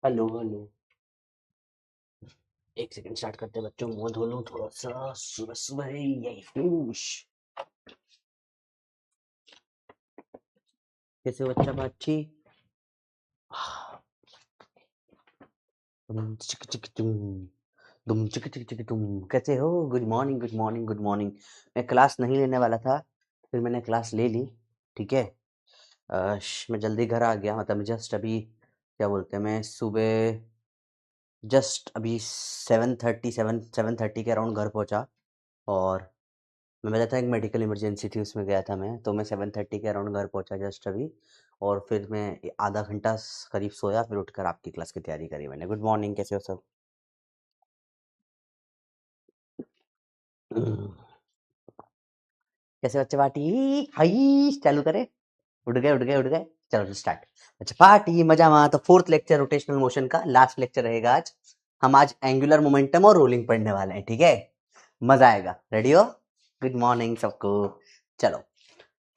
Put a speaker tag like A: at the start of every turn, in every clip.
A: Hello hello. एक second start करते हैं बच्चों, मुंह धो लूं थोड़ा सा, सुबह सुबह ही यही फूश। कैसे हो बच्चा बाची? तुम चिक चिक तुम चिक चिक चिक तुम कैसे हो? Good morning good morning good morning. मैं क्लास नहीं लेने वाला था, फिर मैंने क्लास ले ली। ठीक है। मैं जल्दी घर आ गया, मतलब जस्ट अभी क्या बोलते हैं, मैं सुबह जस्ट अभी 7:30 के अराउंड घर पहुंचा। और मैं बताया था एक मेडिकल इमरजेंसी थी, उसमें गया था मैं, तो मैं 7:30 के अराउंड घर पहुंचा जस्ट अभी। और फिर मैं आधा घंटा करीब सोया, फिर उठकर आपकी क्लास की तैयारी करी मैंने। गुड मॉर्निंग, कैसे हो सब? कैसे बच्चे पार्टी? हाई चालू करे। उठ गए उठ गए उठ गए। चलो स्टार्ट। अच्छा पार्टी मजा मा, तो फोर्थ लेक्चर रोटेशनल मोशन का लास्ट लेक्चर रहेगा आज। हम आज एंगुलर मोमेंटम और रोलिंग पढ़ने वाले हैं, ठीक है? मजा आएगा, रेडी हो? गुड मॉर्निंग सबको। चलो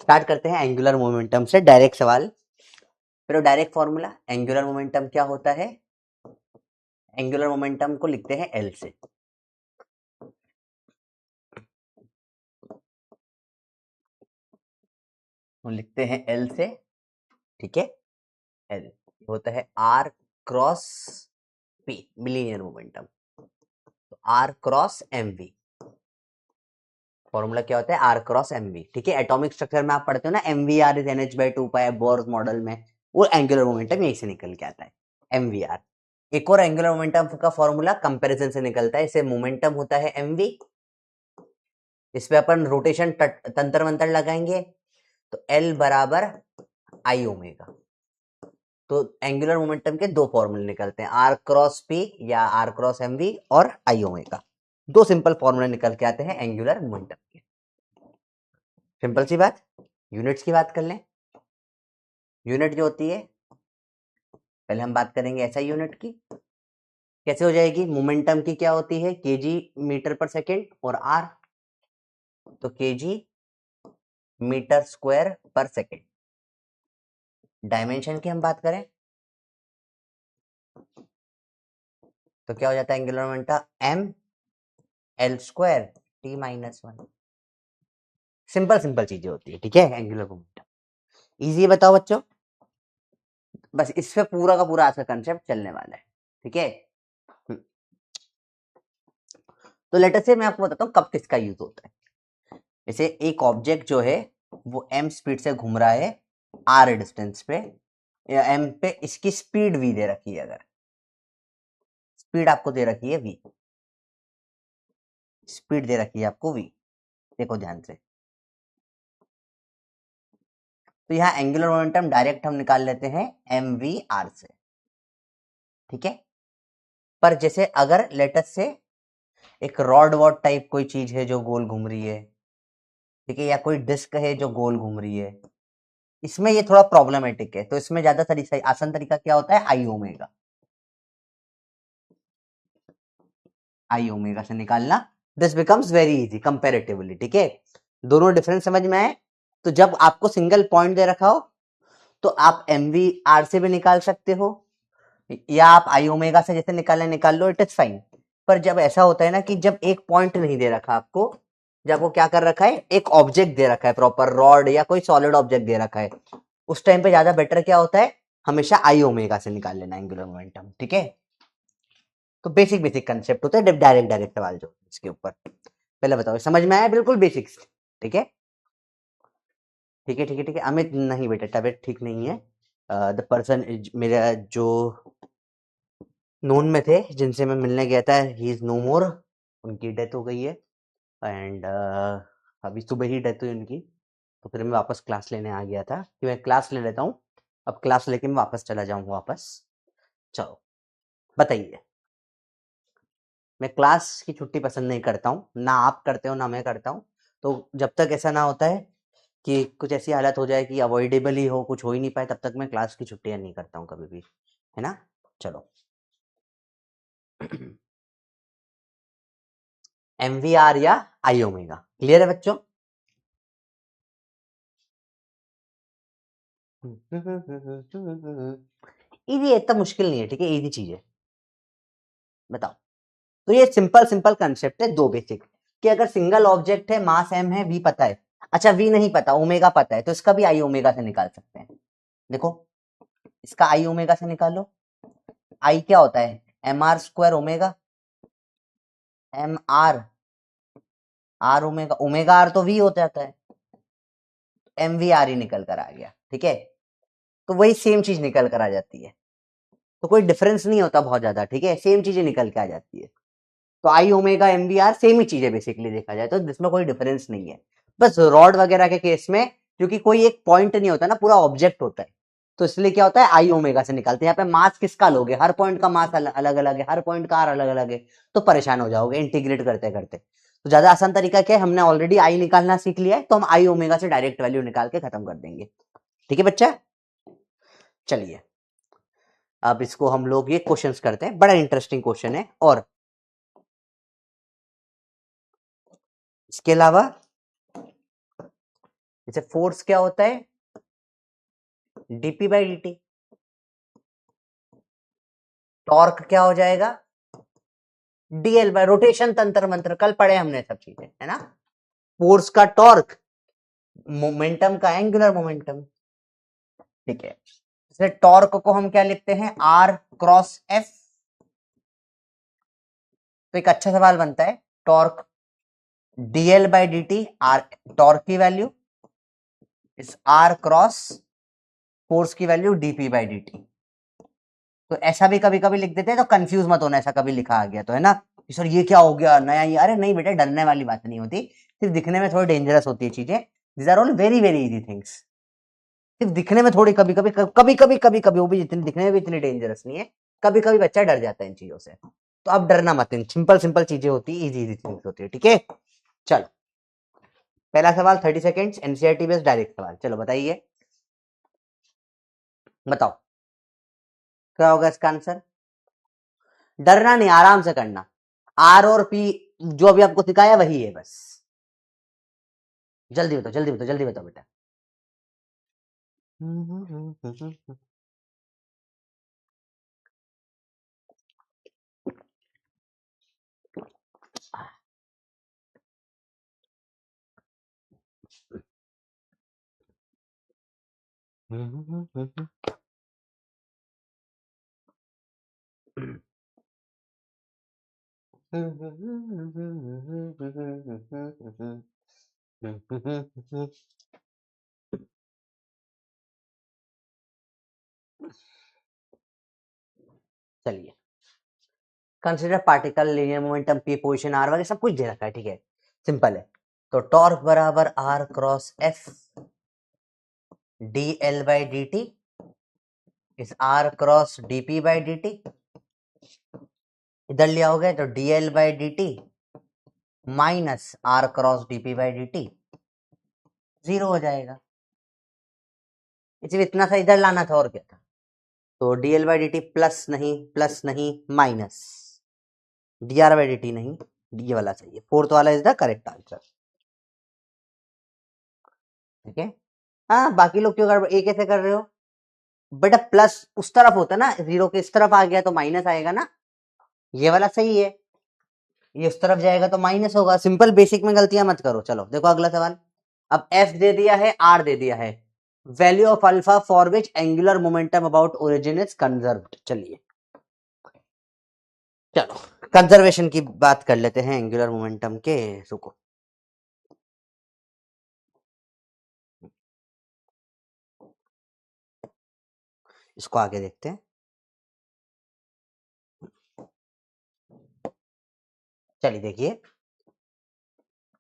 A: स्टार्ट करते हैं एंगुलर मोमेंटम से, डायरेक्ट सवाल। फिर डायरेक्ट फॉर्मूला, एंगुलर मोमेंटम क्या होता है? एंगुलर मोमेंटम को लिखते हैं एल से। वो लिखते हैं एल से, ठीक है। एल होता है आर क्रॉस पी, मिलीनियर मोमेंटम। तो R cross M V, formula क्या होता है? आर क्रॉस एम वी, ठीक है। एटॉमिक स्ट्रक्चर में आप पढ़ते हो ना, M V R is N H by two pi, Bohr's model में वो एंगुलर मोमेंटम यहीं से निकल के आता है, एम वी आर। एक और एंगुलर मोमेंटम का फॉर्मूला कंपैरिजन से निकलता है, इसे मोमेंटम होता है एम वी। इस पे अपन रोटेशन तंत्र मंत्र लगाएंगे, तो एल बराबर आई ओमेगा। तो एंगुलर मोमेंटम के दो फॉर्मूले निकलते हैं, आर क्रॉस पी या आर क्रॉस एम वी और आई ओमेगा। दो सिंपल फॉर्मूले निकल के आते हैं एंगुलर मोमेंटम के। सिंपल सी बात। यूनिट्स की बात कर लें। यूनिट जो होती है, पहले हम बात करेंगे एसआई यूनिट की। कैसे हो जाएगी? मोमेंटम की क्या होती है? केजी मीटर पर सेकेंड, और आर तो केजी मीटर स्क्वायर पर सेकेंड। डायमेंशन की हम बात करें तो क्या हो जाता है angular momentum? M L square T minus one. Simple simple चीजें होती है, ठीक है, एंगुलर मोमेंटम। इजी बताओ बच्चों, बस इस पे पूरा का पूरा आज का कंसेप्ट चलने वाला है, ठीक है। तो लेटर से मैं आपको बताता हूँ कब किसका यूज होता है। जैसे एक ऑब्जेक्ट जो है वो एम स्पीड से घूम रहा है आर डिस्टेंस पे, या एम पे इसकी स्पीड वी दे रखी है, अगर स्पीड आपको दे रखी है वी, स्पीड दे रखी है आपको वी, देखो ध्यान से। तो यहाँ एंगुलर मोमेंटम डायरेक्ट हम निकाल लेते हैं एम वी आर से, ठीक है। पर जैसे अगर लेटर से एक रॉड वॉड टाइप कोई चीज है जो गोल घूम रही है, ठीक है, या कोई डिस्क है जो गोल घूम रही है, इसमें ये थोड़ा प्रॉब्लमेटिक है। तो इसमें ज्यादा सही आसान तरीका क्या होता है? आई ओमेगा, आई ओमेगा से निकालना। This becomes very easy comparatively, ठीक है। दोनों डिफरेंस समझ में आए? तो जब आपको सिंगल पॉइंट दे रखा हो तो आप एम वी आर से भी निकाल सकते हो, या आप आई ओमेगा से जैसे निकाल लो, इट इज फाइन। पर जब ऐसा होता है ना कि जब एक पॉइंट नहीं दे रखा आपको, जब वो क्या कर रखा है, एक ऑब्जेक्ट दे रखा है, प्रॉपर रॉड या कोई सॉलिड ऑब्जेक्ट दे रखा है, उस टाइम पे ज्यादा बेटर क्या होता है? हमेशा आई ओमेगा से निकाल लेना एंगुलर मोमेंटम, ठीक है। तो बेसिक बेसिक कंसेप्ट होता है डायरेक्ट डायरेक्ट सवाल जो इसके ऊपर। पहले बताओ समझ में आया? बिल्कुल बेसिक्स, ठीक है। ठीक है ठीक है ठीक है। अमित नहीं बेटा, तबियत ठीक नहीं है। द पर्सन मेरा जो नोन में थे, जिनसे मैं मिलने गया था, ही इज नो मोर, उनकी डेथ हो गई है। एंड अभी सुबह ही डेथ हुई उनकी। तो फिर मैं वापस क्लास लेने आ गया था कि मैं क्लास ले लेता हूँ, अब क्लास लेके मैं वापस चला जाऊंगा वापस। चलो बताइए। मैं क्लास की छुट्टी पसंद नहीं करता हूँ, ना आप करते हो ना मैं करता हूँ। तो जब तक ऐसा ना होता है कि कुछ ऐसी हालत हो जाए कि अवॉइडेबल ही हो, कुछ हो ही नहीं पाए, तब तक मैं क्लास की छुट्टियां नहीं करता हूँ कभी भी, है ना। चलो एम वी आर या आई ओमेगा, क्लियर है बच्चों? इजी है, इतना मुश्किल नहीं है, ठीक है, इजी चीज है। बताओ, तो ये सिंपल सिंपल कंसेप्ट है, दो बेसिक, कि अगर सिंगल ऑब्जेक्ट है, मास m है, v पता है, अच्छा v नहीं पता, ओमेगा पता है, तो इसका भी आई ओमेगा से निकाल सकते हैं। देखो, इसका आई ओमेगा से निकालो। आई क्या होता है, M R square omega, M R, R omega, omega R तो वी हो जाता है, एम वी आर ही निकल कर आ गया, ठीक है। तो वही सेम चीज निकल कर आ जाती है, तो कोई डिफरेंस नहीं होता बहुत ज्यादा, ठीक है, सेम चीजें निकल के आ जाती है। तो I omega M V R same ही चीज है बेसिकली, देखा जाए तो जिसमें कोई डिफरेंस नहीं है। बस रॉड वगैरह के केस में, क्योंकि कोई एक पॉइंट नहीं होता ना, पूरा ऑब्जेक्ट होता है, तो इसलिए क्या होता है, आई ओमेगा से निकालते हैं। यहाँ पे मास किसका लोगे, हर पॉइंट का मास अलग अलग है, हर पॉइंट का आर अलग अलग है, तो परेशान हो जाओगे इंटीग्रेट करते करते। तो ज्यादा आसान तरीका क्या है, हमने ऑलरेडी आई निकालना सीख लिया है, तो हम आई ओमेगा से डायरेक्ट वैल्यू निकाल के खत्म कर देंगे, ठीक है बच्चा। चलिए, अब इसको हम लोग ये क्वेश्चंस करते हैं, बड़ा इंटरेस्टिंग क्वेश्चन है। और इसके अलावा जैसे फोर्स क्या होता है, DP by D T. Torque क्या हो जाएगा, डीएल बाय रोटेशन, तंत्र मंत्र कल पढ़े हमने सब चीजें, है ना। फोर्स का टॉर्क, मोमेंटम का एंगुलर मोमेंटम, ठीक है। इसलिए टॉर्क को हम क्या लिखते हैं, आर क्रॉस एफ। तो एक अच्छा सवाल बनता है, torque DL by D T, R torque की वैल्यू इस आर क्रॉस फोर्स की value DP by D T. तो ऐसा भी कभी कभी लिख देते हैं, तो कंफ्यूज मत होना, ऐसा कभी लिखा आ गया तो, है ना, कि सर ये क्या हो गया नया, ये अरे नहीं बेटा, डरने वाली बात नहीं होती, सिर्फ दिखने में थोड़ी डेंजरस होती है चीजें। These are all very very easy things, सिर्फ दिखने में थोड़ी कभी कभी वो भी जितनी दिखने में भी इतनी डेंजरस नहीं है, कभी कभी बच्चा डर जाता है इन चीजों से, तो आप डरना मत, इन सिंपल सिंपल चीजें होती है, इजी इजी थिंग्स होती है, ठीक है। चलो, पहला सवाल 30 सेकेंड्स, एनसीईआरटी बेस्ड डायरेक्ट सवाल, चलो बताइए, बताओ क्या होगा इसका आंसर। डरना नहीं, आराम से करना, आर और पी जो अभी आपको सिखाया वही है, बस जल्दी बताओ जल्दी बताओ जल्दी बताओ बेटा। चलिए, consider particle linear momentum P position R वगैरह सब कुछ दे रखा है, ठीक है, सिंपल है। तो टॉर्क बराबर R cross F D L by D T इस R cross D P by D T, इधर लिया हो गया तो D L by D T minus R cross D P by D T, zero हो जाएगा। इसलिए इतना सा इधर लाना था, और क्या था। तो D L by D T plus नहीं minus D R by D T नहीं, ये वाला चाहिए, फोर्थ वाला इज द करेक्ट आंसर, ठीक है। हाँ, बाकी लोग क्यों कर, एक ऐसे कर रहे हो बेटा, प्लस उस तरफ होता ना, जीरो के इस तरफ आ गया तो माइनस आएगा ना, ये वाला सही है, ये उस तरफ जाएगा तो माइनस होगा, सिंपल बेसिक में गलतियां मत करो। चलो देखो अगला सवाल, अब एफ दे दिया है, आर दे दिया है, value of alpha for which angular momentum about origin is conserved. चलिए, चलो कंजर्वेशन की बात कर लेते हैं एंगुलर मोमेंटम के, रुको, इसको आगे देखते हैं। चलिए देखिए,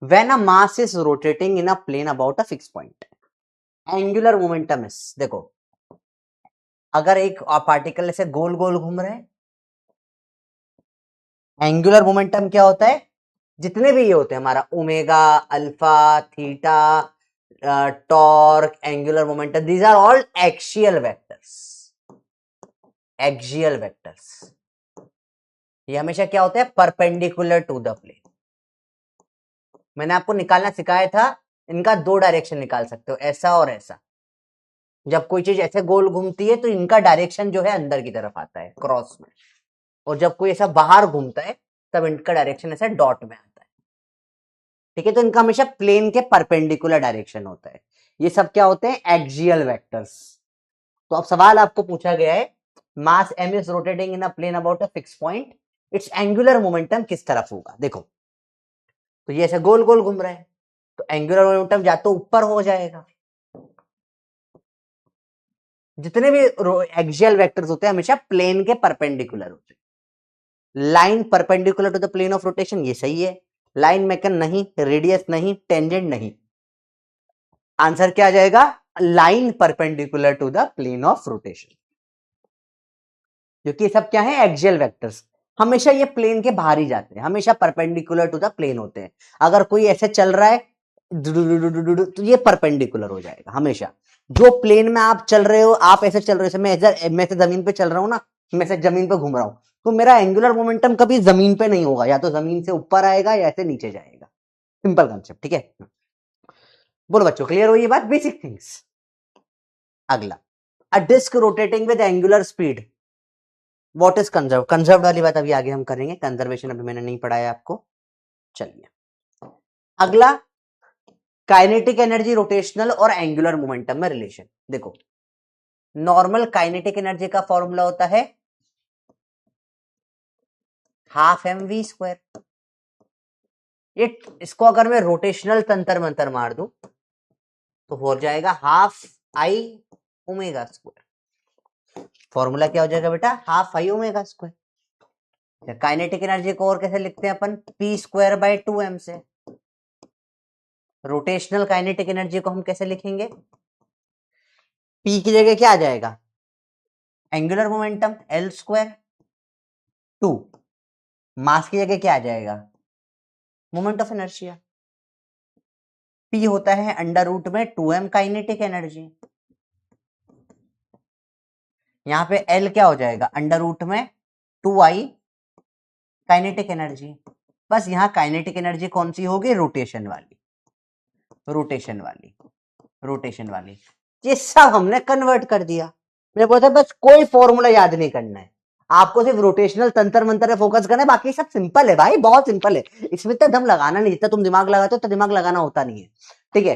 A: when a mass is rotating in a plane about a fix point, angular momentum is, देखो अगर एक पार्टिकल ऐसे गोल गोल घूम रहे हैं, एंगुलर मोमेंटम क्या होता है, जितने भी ये होते हैं हमारा omega, alpha, theta, torque, angular momentum, these are all axial vectors, axial vectors, ये हमेशा क्या होते हैं, परपेंडिकुलर टू द प्लेन। मैंने आपको निकालना सिखाया था, इनका दो डायरेक्शन निकाल सकते हो, ऐसा और ऐसा, जब कोई चीज ऐसे गोल घूमती है तो इनका डायरेक्शन जो है अंदर की तरफ आता है क्रॉस में, और जब कोई ऐसा बाहर घूमता है तब इनका डायरेक्शन ऐसा डॉट में आता है। ठीक है, तो इनका हमेशा प्लेन के परपेंडिकुलर डायरेक्शन होता है। ये सब क्या होते हैं? Axial vectors. तो अब सवाल आपको पूछा गया है, mass m is rotating in a plane about a fix point, its angular momentum किस तरफ होगा? देखो, तो ये ऐसे गोल गोल घूम रहा है, तो एंगुलर मोमेंटम या तो ऊपर हो जाएगा, जितने भी एक्सियल वेक्टर्स होते हैं हमेशा प्लेन के परपेंडिकुलर होते हैं। Line perpendicular to the plane of rotation, ये सही है। लाइन मेकन नहीं, रेडियस नहीं, टेंजेंट नहीं, आंसर क्या आ जाएगा? Line perpendicular to the plane of rotation, क्योंकि सब क्या है? Axial vectors. हमेशा ये प्लेन के बाहर ही जाते हैं, हमेशा परपेंडिकुलर टू द प्लेन होते हैं। अगर कोई ऐसे चल रहा है तो ये परपेंडिकुलर हो जाएगा हमेशा। जो प्लेन में आप चल रहे हो, आप ऐसे चल रहे हो, मैं से जमीन पे चल रहा हूं ना, मैं से जमीन पे घूम रहा हूं, तो मेरा एंगुलर मोमेंटम कभी जमीन पे नहीं होगा, या तो जमीन से ऊपर आएगा या ऐसे नीचे जाएगा। सिंपल कंसेप्ट, ठीक है? बोलो बच्चों, क्लियर हो ये बात? Basic things. अगला, a disc rotating with angular speed, what is conserve? Conserve वाली बात अभी आगे हम करेंगे, कंजर्वेशन अभी मैंने नहीं पढ़ाया आपको। चलिए अगला, काइनेटिक एनर्जी, रोटेशनल और एंगुलर मोमेंटम में रिलेशन। देखो, नॉर्मल काइनेटिक एनर्जी का फॉर्मूला होता है हाफ एम वी स्क्वायर। इसको अगर मैं रोटेशनल तंत्र मंत्र मार दूं तो हो जाएगा half I omega square. Formula क्या हो जाएगा बेटा? Half I omega square. Kinetic energy को और कैसे लिखते हैं अपन? पी स्क्वायर बाय 2m से। रोटेशनल काइनेटिक एनर्जी को हम कैसे लिखेंगे? पी की जगह क्या आ जाएगा? एंगुलर मोमेंटम एल स्क्वायर, 2 मास की जगह क्या आ जाएगा? Moment of inertia. पी होता है अंडर रूट में 2m काइनेटिक एनर्जी, यहां पे एल क्या हो जाएगा? अंडर रूट में 2i काइनेटिक एनर्जी। बस यहां काइनेटिक एनर्जी कौन सी होगी? रोटेशन वाली, रोटेशन वाली, रोटेशन वाली। ये सब हमने कन्वर्ट कर दिया। मेरे को बस कोई फॉर्मूला याद नहीं करना है, आपको सिर्फ रोटेशनल तंत्र मंत्र पे फोकस करना है, बाकी सब सिंपल है भाई, बहुत सिंपल है। इसमें तो दम लगाना नहीं, जितना तुम दिमाग लगाते हो तो दिमाग लगाना होता नहीं है। ठीक है,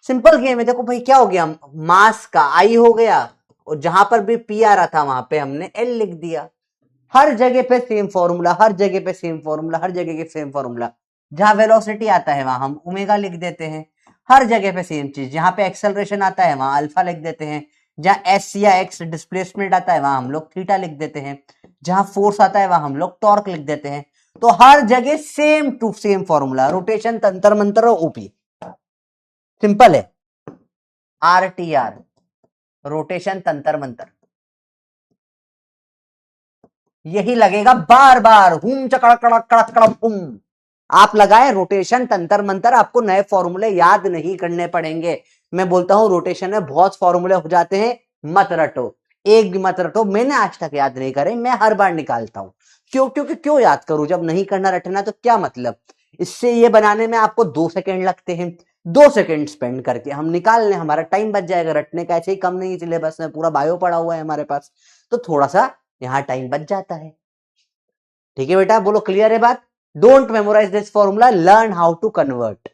A: सिंपल गेम है। देखो भाई क्या हो गया, मास का आई हो गया, और जहां पर भी पी आ रहा था वहां पे हमने एल लिख दिया। हर जगह पे सेम फॉर्मूला, हर जगह पे सेम फॉर्मूला, हर जगह के सेम फॉर्मूला। जहां वेलोसिटी आता है वहां हम ओमेगा लिख देते हैं, हर जगह पे सेम चीज। जहां पे एक्सेलरेशन आता है वहां अल्फा लिख देते हैं, जहां एस या एक्स डिस्प्लेसमेंट आता है वहां हम लोग थीटा लिख देते हैं, जहां फोर्स आता है वहां हम लोग टॉर्क लिख देते हैं। तो हर जगह same to same formula, rotation तंत्र मंत्र और ओपी, सिंपल है। आर टी आर, रोटेशन तंत्र मंत्र, यही लगेगा बार बार, हुम चकड़क कड़क कड़क कड़क हुम। आप लगाए रोटेशन तंत्र मंत्र, आपको नए फॉर्मूले याद नहीं करने पड़ेंगे। मैं बोलता हूं रोटेशन में बहुत फॉर्मूले हो जाते हैं, मत रटो, एक भी मत रटो। मैंने आज तक याद नहीं करे, मैं हर बार निकालता हूं। क्यों? क्योंकि क्यों याद करूं, जब नहीं करना रटना तो क्या मतलब। इससे ये बनाने में आपको 2 सेकेंड लगते हैं, 2 सेकेंड स्पेंड करके हम निकाल लें, हमारा टाइम बच जाएगा। रटने का ऐसे ही कम नहीं, सिलेबस में पूरा बायो पड़ा हुआ है हमारे पास, तो थोड़ा सा यहां टाइम बच जाता है। ठीक है बेटा, बोलो क्लियर है बात? Don't memorise this formula, learn how to convert.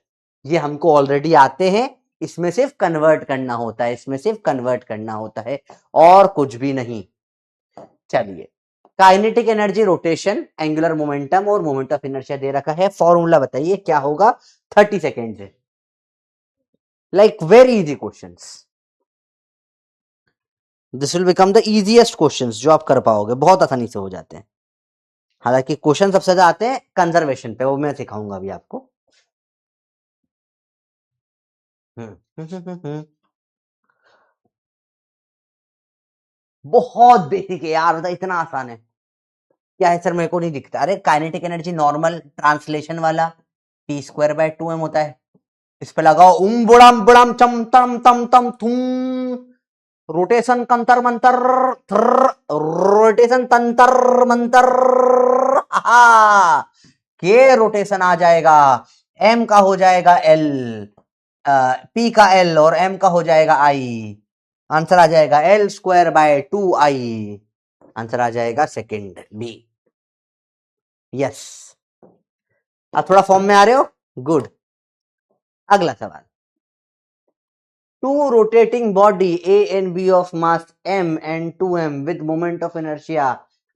A: ये हमको ऑलरेडी आते हैं, इसमें सिर्फ कन्वर्ट करना होता है, इसमें सिर्फ कन्वर्ट करना होता है, और कुछ भी नहीं। चलिए, kinetic energy, rotation, angular momentum और मोमेंट ऑफ इनर्शिया दे रखा है। फॉर्मूला बताइए क्या होगा 30 सेकेंड से। Like very easy questions, this will become the easiest questions जो आप कर पाओगे, बहुत आसानी से हो जाते हैं। हालांकि क्वेश्चन सबसे ज्यादा आते हैं कंजर्वेशन पे, वो मैं सिखाऊंगा अभी आपको। बहुत बेसिक है यार, मतलब इतना आसान है। क्या है सर, मेरे को नहीं दिखता। अरे काइनेटिक एनर्जी नॉर्मल ट्रांसलेशन वाला पी स्क्वायर बाय 2m होता है। इस पे लगाओ उम बुड़म बुड़म चम तम तम तम थुम, रोटेशन कंतर मंतर, रोटेशन तंतर मंतर, के रोटेशन आ जाएगा, एम का हो जाएगा एल, पी का एल और एम का हो जाएगा आई। आंसर आ जाएगा L square by 2i। Answer आ जाएगा सेकंड बी। यस, अब थोड़ा फॉर्म में आ रहे हो, गुड। अगला सवाल, two rotating body A and B of mass m and 2m with moment of inertia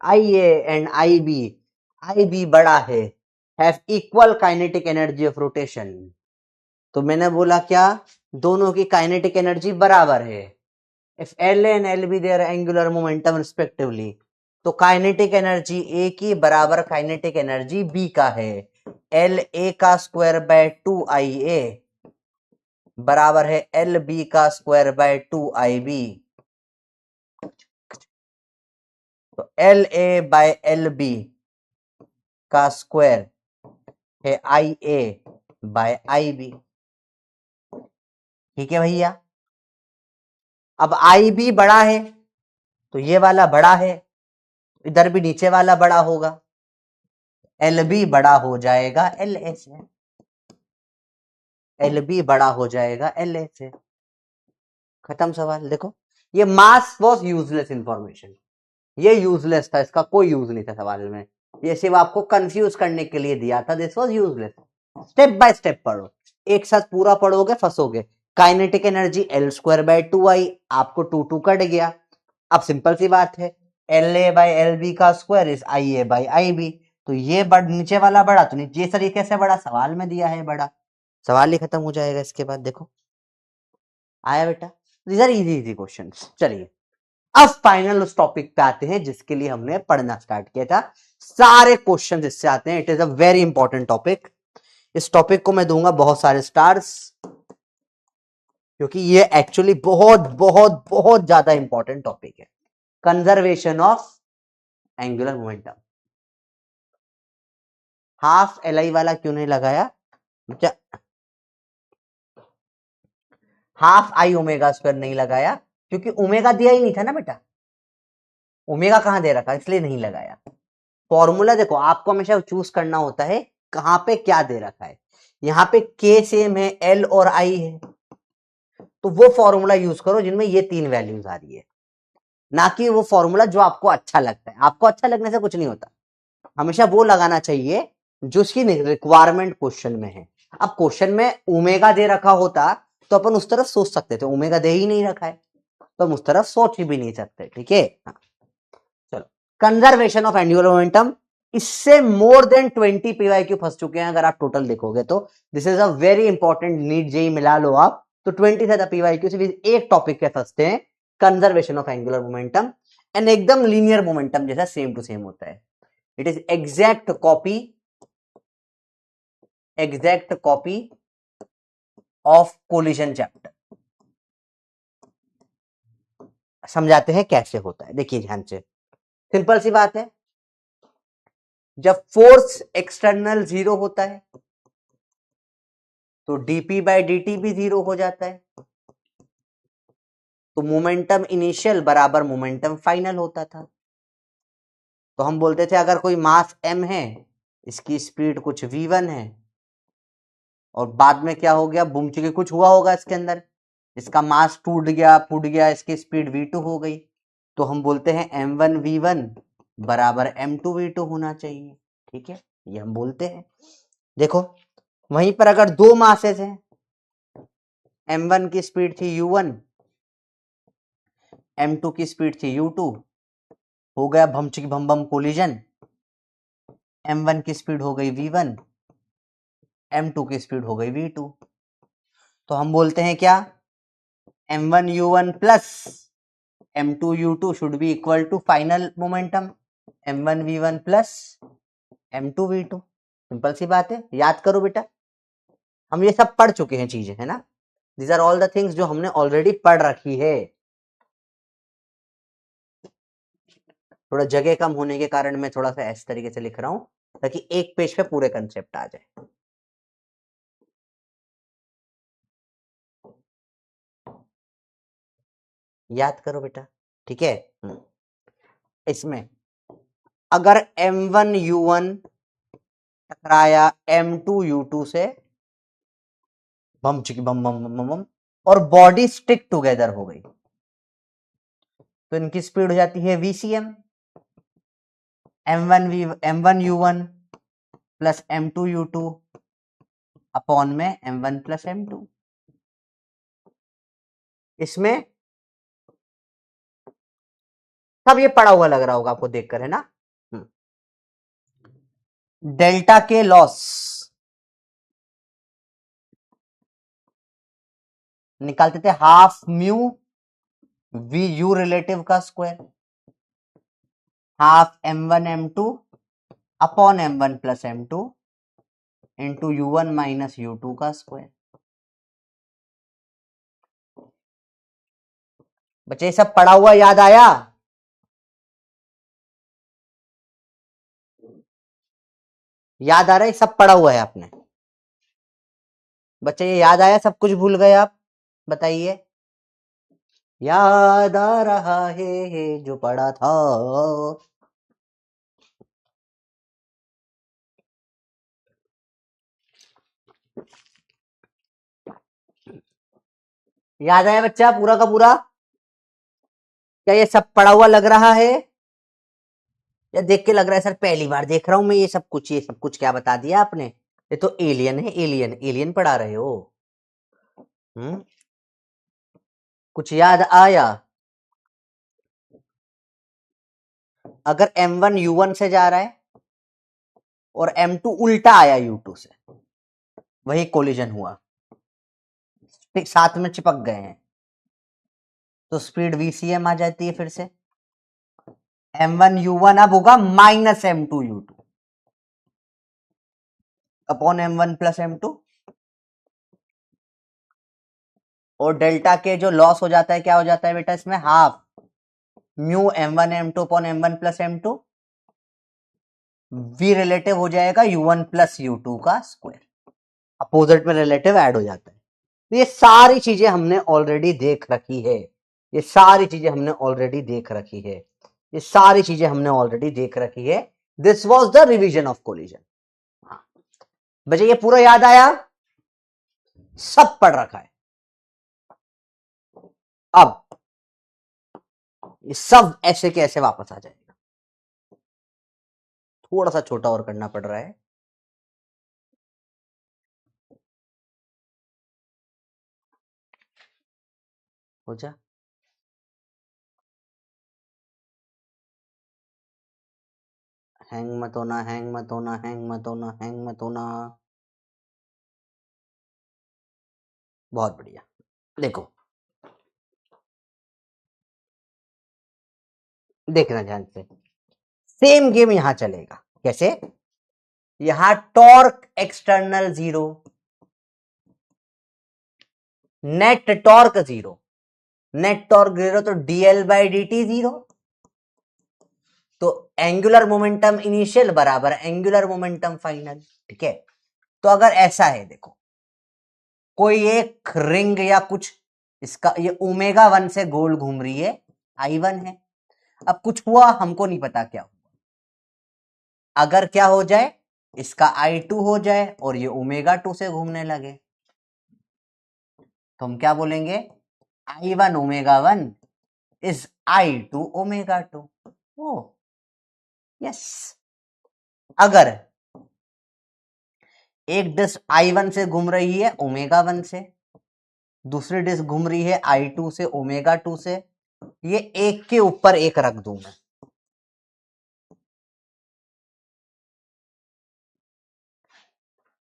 A: IA and IB बड़ा है, have equal kinetic energy of rotation। तो मैंने बोला क्या, दोनों की काइनेटिक एनर्जी बराबर है। If L and LB their angular momentum respectively, तो काइनेटिक एनर्जी A की बराबर काइनेटिक एनर्जी B का है। एल ए का स्क्वायर बाय 2IA बराबर है एल बी का स्क्वायर बाय 2IB। तो L A by L B का स्क्वायर है I A by I B. ठीक है भैया, अब आई बी बड़ा है तो ये वाला बड़ा है, इधर भी नीचे वाला बड़ा होगा, एल बी बड़ा हो जाएगा एल ए से, एल बी बड़ा हो जाएगा एल ए से। खत्म सवाल। देखो, ये मास वॉज यूजलेस इंफॉर्मेशन, ये यूजलेस था, इसका कोई यूज नहीं था सवाल में, ये सिर्फ आपको कंफ्यूज करने के लिए दिया था। This was useless. Step by step पढ़ो, एक साथ पूरा पढ़ोगे फंसोगे। Kinetic energy L square by 2i, आपको 2 कट गया। अब सिंपल सी बात है, L A by L B का square is I A by I B. तो ये नीचे वाला बड़ा, तो नीचे तरीके से बड़ा सवाल में दिया है बड़ा, सवाल ही खत्म हो जाएगा इसके बाद। देखो आया बेटा, these are easy easy question. चलिए अब फाइनल उस टॉपिक पे आते हैं जिसके लिए हमने पढ़ना स्टार्ट किया था। सारे क्वेश्चन इससे आते हैं, it is a very important topic. इस टॉपिक को मैं दूंगा बहुत सारे स्टार्स, क्योंकि ये एक्चुअली बहुत बहुत बहुत ज्यादा इंपॉर्टेंट टॉपिक है। Conservation of angular momentum. Half L I वाला क्यों नहीं लगाया, हाफ आई ओमेगा स्क्वायर नहीं लगाया, क्योंकि ओमेगा दिया ही नहीं था ना बेटा, ओमेगा कहां दे रखा, इसलिए नहीं लगाया। फॉर्मूला देखो, आपको हमेशा चूज करना होता है कहां पे क्या दे रखा है। यहां पे के सेम है, एल और आई है, तो वो फॉर्मूला यूज करो जिनमें ये तीन वैल्यूज आ रही है, ना कि वो फॉर्मूला जो आपको अच्छा लगता है। आपको अच्छा लगने से कुछ नहीं होता, हमेशा वो लगाना चाहिए जो उसकी रिक्वायरमेंट क्वेश्चन में है। अब क्वेश्चन में ओमेगा दे रखा होता तो अपन उस तरफ सोच सकते थे, ओमेगा दे ही नहीं रखा है तो हम उस तरफ सोच ही भी नहीं सकते। ठीक है, हाँ। चलो, कंजर्वेशन ऑफ एंगुलर मोमेंटम, इससे मोर देन 20 पीवाईक्यू फंस चुके हैं अगर आप टोटल देखोगे तो। This is a very important, NEET JEE मिला लो आप तो 20 से पीवाईक्यू सिर्फ एक टॉपिक पे फंसते हैं, conservation of angular momentum. And एकदम लीनियर मोमेंटम जैसा सेम टू सेम होता है। It is exact copy of collision chapter. समझाते हैं कैसे होता है, देखिए ध्यान से। सिंपल सी बात है, जब फोर्स एक्सटर्नल 0 होता है तो dp बाय dt भी 0 हो जाता है, तो मोमेंटम इनिशियल बराबर मोमेंटम फाइनल होता था। तो हम बोलते थे अगर कोई मास m है, इसकी स्पीड कुछ v1 है, और बाद में क्या हो गया, बुम चुके कुछ हुआ होगा इसके अंदर, इसका मास टूट गया फूट गया, इसकी स्पीड v2 हो गई, तो हम बोलते हैं m1 v1 बराबर m2 v2 होना चाहिए। ठीक है, ये हम बोलते हैं। देखो वहीं पर अगर दो मासेस हैं, m1 की स्पीड थी u1, m2 की स्पीड थी u2, हो गया भमचिक भम बम कोलिजन, m1 की स्पीड हो गई v1, m2 की स्पीड हो गई v2, तो हम बोलते हैं क्या, m1 u1 plus m2 u2 should be equal to final momentum m1 v1 plus m2 v2। Simple सी बात है, याद करो बेटा, हम ये सब पढ़ चुके हैं चीजें, है ना। These are all the things जो हमने ऑलरेडी पढ़ रखी है। थोड़ा जगह कम होने के कारण मैं थोड़ा सा इस तरीके से लिख रहा हूं ताकि एक पेज पे पूरे कंसेप्ट आ जाए। याद करो बेटा, ठीक है। इसमें अगर m1 u1 टकराया m2 u2 से, बम चिकी बम बम बम बम, और बॉडी स्टिक टुगेदर हो गई, तो इनकी स्पीड हो जाती है VCM, M1 U1 plus M2 U2 upon में M1 प्लस M2। इसमें सब ये पड़ा हुआ लग रहा होगा आपको देखकर, है ना। डेल्टा के लॉस निकालते थे half mu V U relative का square, half M1 M2 upon M1 plus M2 into U1 minus U2 का स्क्वायर। बच्चे सब पढ़ा हुआ याद आया? याद आ रहा है? सब पढ़ा हुआ है आपने? बच्चे ये याद आया? सब कुछ भूल गए आप? बताइए। याद आ रहा है जो पढ़ा था? याद आया बच्चा पूरा का पूरा? क्या ये सब पढ़ा हुआ लग रहा है या देख के लग रहा है सर पहली बार देख रहा हूं मैं ये सब कुछ क्या बता दिया आपने? ये तो एलियन है, एलियन एलियन पढ़ा रहे हो। कुछ याद आया? अगर M1 U1 से जा रहा है और M2 उल्टा आया U2 से, वही कोलिजन हुआ, साथ में चिपक गए हैं, तो स्पीड VCM आ जाती है फिर से। M1 U1 अब होगा minus M2 U2 upon M1 plus M2, और डेल्टा के जो लॉस हो जाता है क्या हो जाता है बेटा इसमें? Half mu M1 M2 upon M1 plus M2, V relative हो जाएगा U1 प्लस U2 का स्क्वायर, अपोजिट में रिलेटिव ऐड हो जाता है। तो ये सारी चीजें हमने ऑलरेडी देख रखी है, ये सारी चीजें हमने ऑलरेडी देख रखी है, ये सारी चीजें हमने ऑलरेडी देख रखी है। This was the revision of collision. बच्चे ये पूरा याद आया? सब पढ़ रखा है। अब ये सब ऐसे के ऐसे वापस आ जाएगा। थोड़ा सा छोटा और करना पड़ रहा है। हो जा। हैंग मत होना, हैंग मत होना, हैंग मत होना, हैंग मत होना। बहुत बढ़िया। देखो, देखना ध्यान से, सेम गेम यहां चलेगा। कैसे? यहां torque external 0, net torque 0, net torque 0 तो dL/dt 0, तो एंगुलर मोमेंटम इनिशियल बराबर एंगुलर मोमेंटम फाइनल। ठीक है, तो अगर ऐसा है, देखो कोई एक रिंग या कुछ, इसका ये ω1 से गोल घूम रही है, I1 है। अब कुछ हुआ, हमको नहीं पता क्या हुआ। अगर क्या हो जाए, इसका I2 हो जाए और ये ω2 से घूमने लगे, तो हम क्या बोलेंगे? I1 ω1 is I2 ω2। O yes. अगर एक डिस्क I1 से घूम रही है ω1 से, दूसरी डिस्क घूम रही है I2 से ω2 से, ये एक के ऊपर एक रख दूं मैं,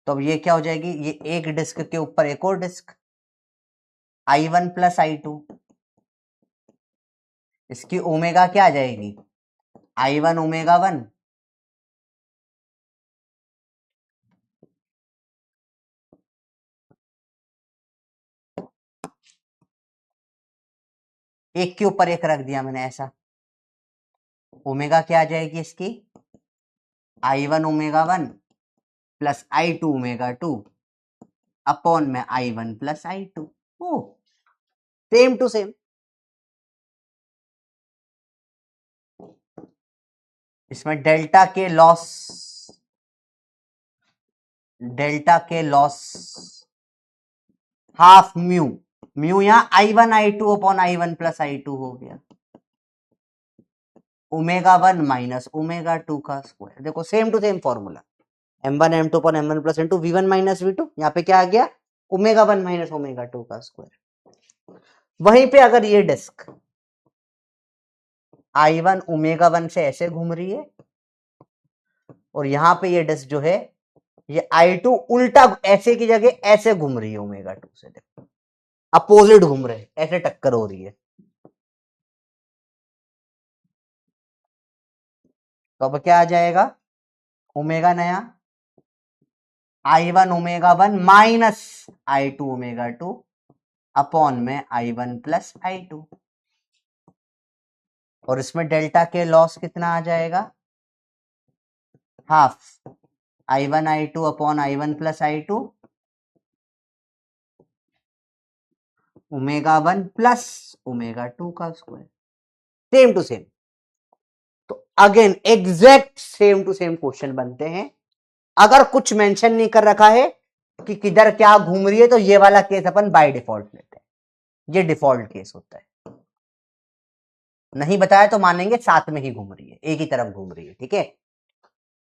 A: तो अब ये क्या हो जाएगी? ये एक डिस्क के ऊपर एक और डिस्क I1 प्लस I2, इसकी ओमेगा क्या आ जाएगी? I1 ω1 एक के ऊपर एक रख दिया मैंने ऐसा, ओमेगा क्या आ जाएगी इसकी? I1 ω1 प्लस I2 ω2 अपॉन में I1 plus I2। Oh same to same. इसमें डेल्टा के लॉस हाफ म्यू, म्यू यहां I1 I2 upon I1 plus I2 हो गया, ओमेगा 1 माइनस ओमेगा 2 का स्क्वायर। देखो same to same formula, m1 m2 पर m1 plus m2 v1 minus v2, यहाँ पे क्या आ गया ओमेगा 1 माइनस ओमेगा 2 का स्क्वायर। वहीं पे अगर ये डिस्क I1 ओमेगा 1 से ऐसे घूम रही है और यहां पे ये डिस्क जो है ये I2 उल्टा ऐसे की जगह ऐसे घूम रही है ओमेगा 2 से, देखो अपोजिट घूम रहे, ऐसे टक्कर हो रही है, तो अब क्या आ जाएगा ओमेगा नया I1 omega 1 minus I2 omega 2 upon में I1 प्लस I2, और इसमें डेल्टा के लॉस कितना आ जाएगा half I1 I2 upon I1 plus I2 omega 1 plus omega 2 का स्क्वायर, सेम टू सेम। तो again exact same to same question बनते हैं। अगर कुछ मेंशन नहीं कर रखा है कि किधर क्या घूम रही है तो ये वाला केस अपन बाय डिफॉल्ट लेते हैं, ये डिफॉल्ट केस होता है। नहीं बताया तो मानेंगे साथ में ही घूम रही है, एक ही तरफ घूम रही है, ठीक है।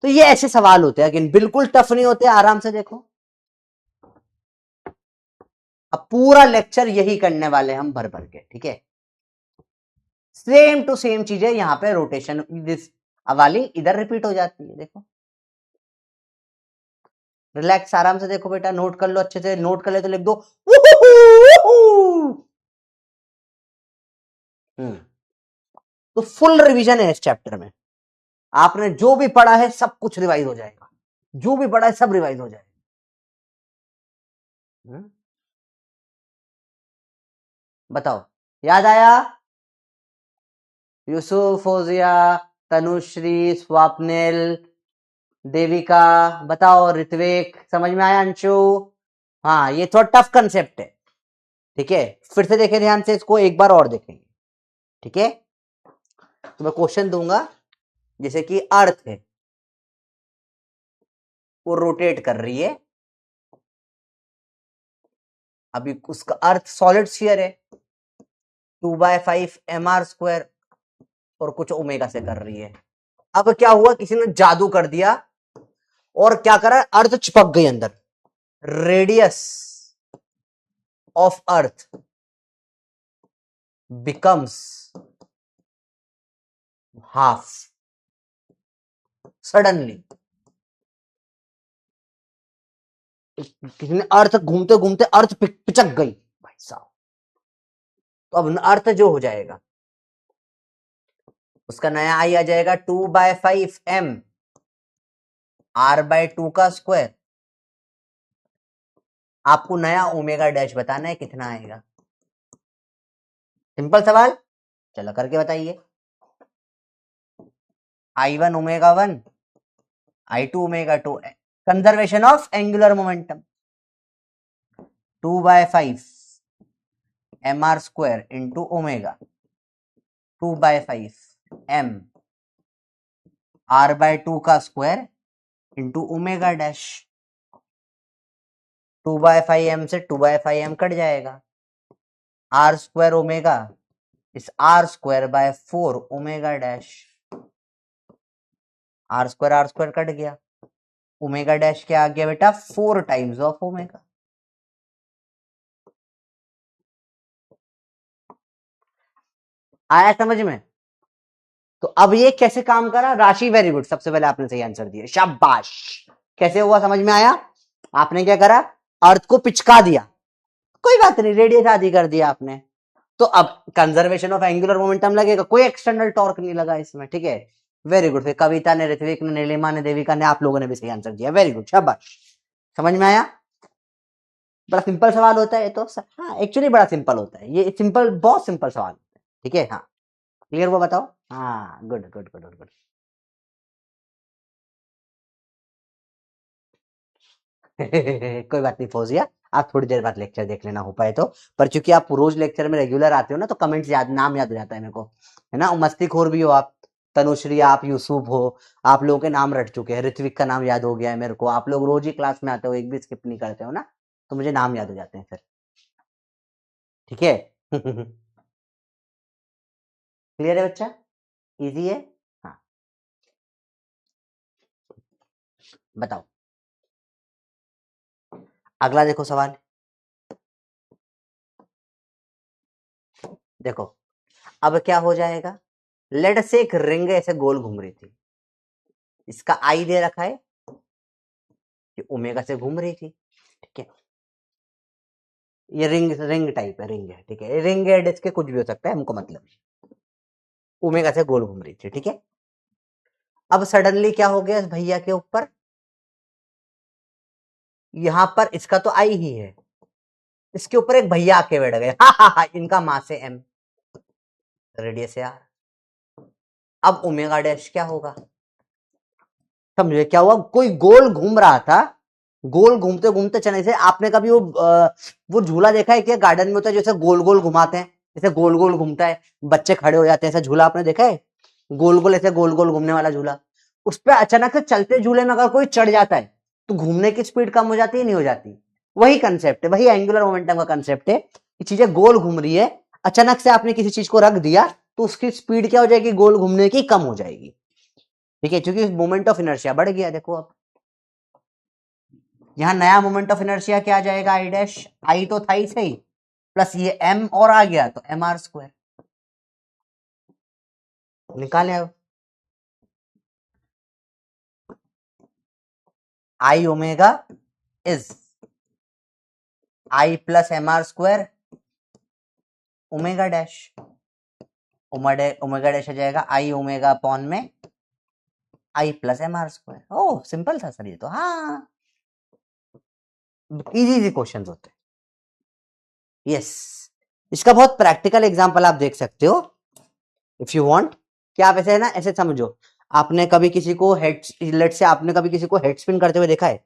A: तो ये ऐसे सवाल होते हैं, अगेन बिल्कुल टफ नहीं होते, आराम से देखो। अब पूरा लेक्चर यही करने वाले हम भर भर के, ठीक है। सेम टू सेम चीजें यहां पे रोटेशन वाली इधर रिपीट हो जाती है, देखो रिलैक्स आराम से देखो बेटा, नोट कर लो अच्छे से, नोट कर ले तो लिख दो तो फुल रिवीजन है इस चैप्टर में, आपने जो भी पढ़ा है सब कुछ रिवाइज हो जाएगा, जो भी पढ़ा है सब रिवाइज हो जाएगा। बताओ याद आया? यूसुफ, फौजिया, तनुश्री, स्वप्निल, देविका, बताओ ऋत्विक, समझ में आया? अंशु, हाँ ये थोड़ा टफ कंसेप्ट है, ठीक है। फिर से देखें ध्यान से, इसको एक बार और देखेंगे, ठीक है। तो मैं क्वेश्चन दूंगा, जैसे कि अर्थ है वो रोटेट कर रही है, अभी उसका अर्थ सॉलिड स्फीयर है, 2/5 mr² और कुछ ओमेगा से कर रही है। अब क्या हुआ, किसी ने जादू कर दिया और क्या करा, अर्थ चिपक गई अंदर, radius of earth becomes half suddenly. किसी ने अर्थ घूमते घूमते अर्थ पिचक गई भाई साहब, तो अब अर्थ जो हो जाएगा उसका नया आई आ जाएगा 2/5 m r/2 का स्क्वायर। आपको नया ओमेगा डैश बताना है, कितना आएगा? सिंपल सवाल, चलो करके बताइए। I1 omega 1 I2 omega 2, conservation of angular momentum, 2/5 mr² into omega 2/5 m r/2 का square into omega dash. 2/5 m से 2/5 m कट जाएगा, r² ओमेगा इस r²/4 omega dash, r² cut गया, ओमेगा डैश क्या आ गया बेटा, 4 टाइम्स ऑफ ओमेगा। आया समझ में? तो अब ये कैसे काम करा, राशि वेरी गुड, सबसे पहले आपने सही आंसर दिया, शाबाश। कैसे हुआ समझ में आया? आपने क्या करा, अर्थ को पिचका दिया, कोई बात नहीं, रेडियस आधी कर दिया आपने, तो अब कंजर्वेशन ऑफ एंगुलर मोमेंटम लगेगा, कोई एक्सटर्नल टॉर्क नहीं लगा इसमें, ठीक है। वेरी गुड, फिर कविता ने, ऋत्विक ने, नीलिमा ने, देविका ने, आप लोगों ने भी सही आंसर दिया, वेरी गुड, शाबाश। समझ में आया? बड़ा सिंपल सवाल होता है तो, हाँ एक्चुअली बड़ा सिंपल होता है ये, सिंपल, बहुत सिंपल सवाल होता है, ठीक है। हाँ क्लियर हुआ, बताओ? हाँ गुड गुड गुड गुड। कोई बात नहीं फौजिया, आप थोड़ी देर बाद लेक्चर देख लेना हो पाए तो, पर चूंकि आप रोज लेक्चर में रेगुलर आते हो ना, तो कमेंट्स याद, नाम याद हो जाता है मेरे को, है ना। मस्तीखोर भी हो आप, तनुश्री, आप यूसुफ हो, आप लोगों के नाम रट चुके हैं, ऋत्विक का नाम याद हो गया है मेरे को, आप लोग रोज ही क्लास में आते हो, एक भी स्किप नहीं करते हो ना, तो मुझे नाम याद हो जाते हैं फिर, ठीक है। क्लियर है बच्चा? इजी है? बताओ। अगला देखो सवाल, देखो अब क्या हो जाएगा, लेट से एक रिंग ऐसे गोल घूम रही थी, इसका आई दे रखा है, ये ओमेगा से घूम रही थी, ठीक है, ये रिंग रिंग टाइप है, रिंग है, ठीक है, रिंग है डिस्क कुछ भी हो सकता है, हमको मतलब ओमेगा से गोल घूम रही थी, ठीक है। अब सडनली क्या हो गया इस भैया के ऊपर, यहां पर इसका तो आई ही है, इसके ऊपर एक भैया आके बैठ गए, हा, इनका मास है एम, रेडियस है आर। अब ओमेगा डैश क्या होगा, समझे क्या हुआ, कोई गोल घूम रहा था, गोल घूमते घूमते चले से, आपने कभी वो झूला देखा है क्या, गार्डन में होता है जैसे गोल गोल घुमाते हैं, जैसे गोल गोल घूमता है, बच्चे खड़े हो जाते हैं, ऐसा झूला आपने देखा है, गोल गोल ऐसे गोल गोल घूमने वाला झूला, उस पर अचानक से चलते झूले में अगर कोई चढ़ जाता है तो घूमने की स्पीड कम हो जाती है, नहीं हो जाती, वही कंसेप्ट है, वही एंगुलर मोमेंटम का कंसेप्ट है कि चीजें गोल घूम रही है, अचानक से आपने किसी चीज को रख दिया तो उसकी स्पीड क्या हो जाएगी, गोल घूमने की कम हो जाएगी, ठीक है, क्योंकि मोमेंट ऑफ इनर्शिया बढ़ गया। देखो अब यहां नया मोमेंट ऑफ इनर्शिया क्या आ जाएगा, आई डैश, आई तो था ही सही, प्लस ये एम और आ गया तो एम आर स्क्वायर, निकाले अब, I omega is I plus M R square omega dash, omega dash आ जाएगा आई ओमेगा अपॉन में I plus M R square. Oh simple था सर ये तो, हाँ इजी इजी क्वेश्चन होते हैं, यस। इसका बहुत प्रैक्टिकल एग्जांपल आप देख सकते हो इफ यू वांट, कि आप ऐसे है ना, ऐसे समझो, आपने कभी किसी को हेड, लेट से आपने कभी किसी को हेड स्पिन करते हुए देखा है,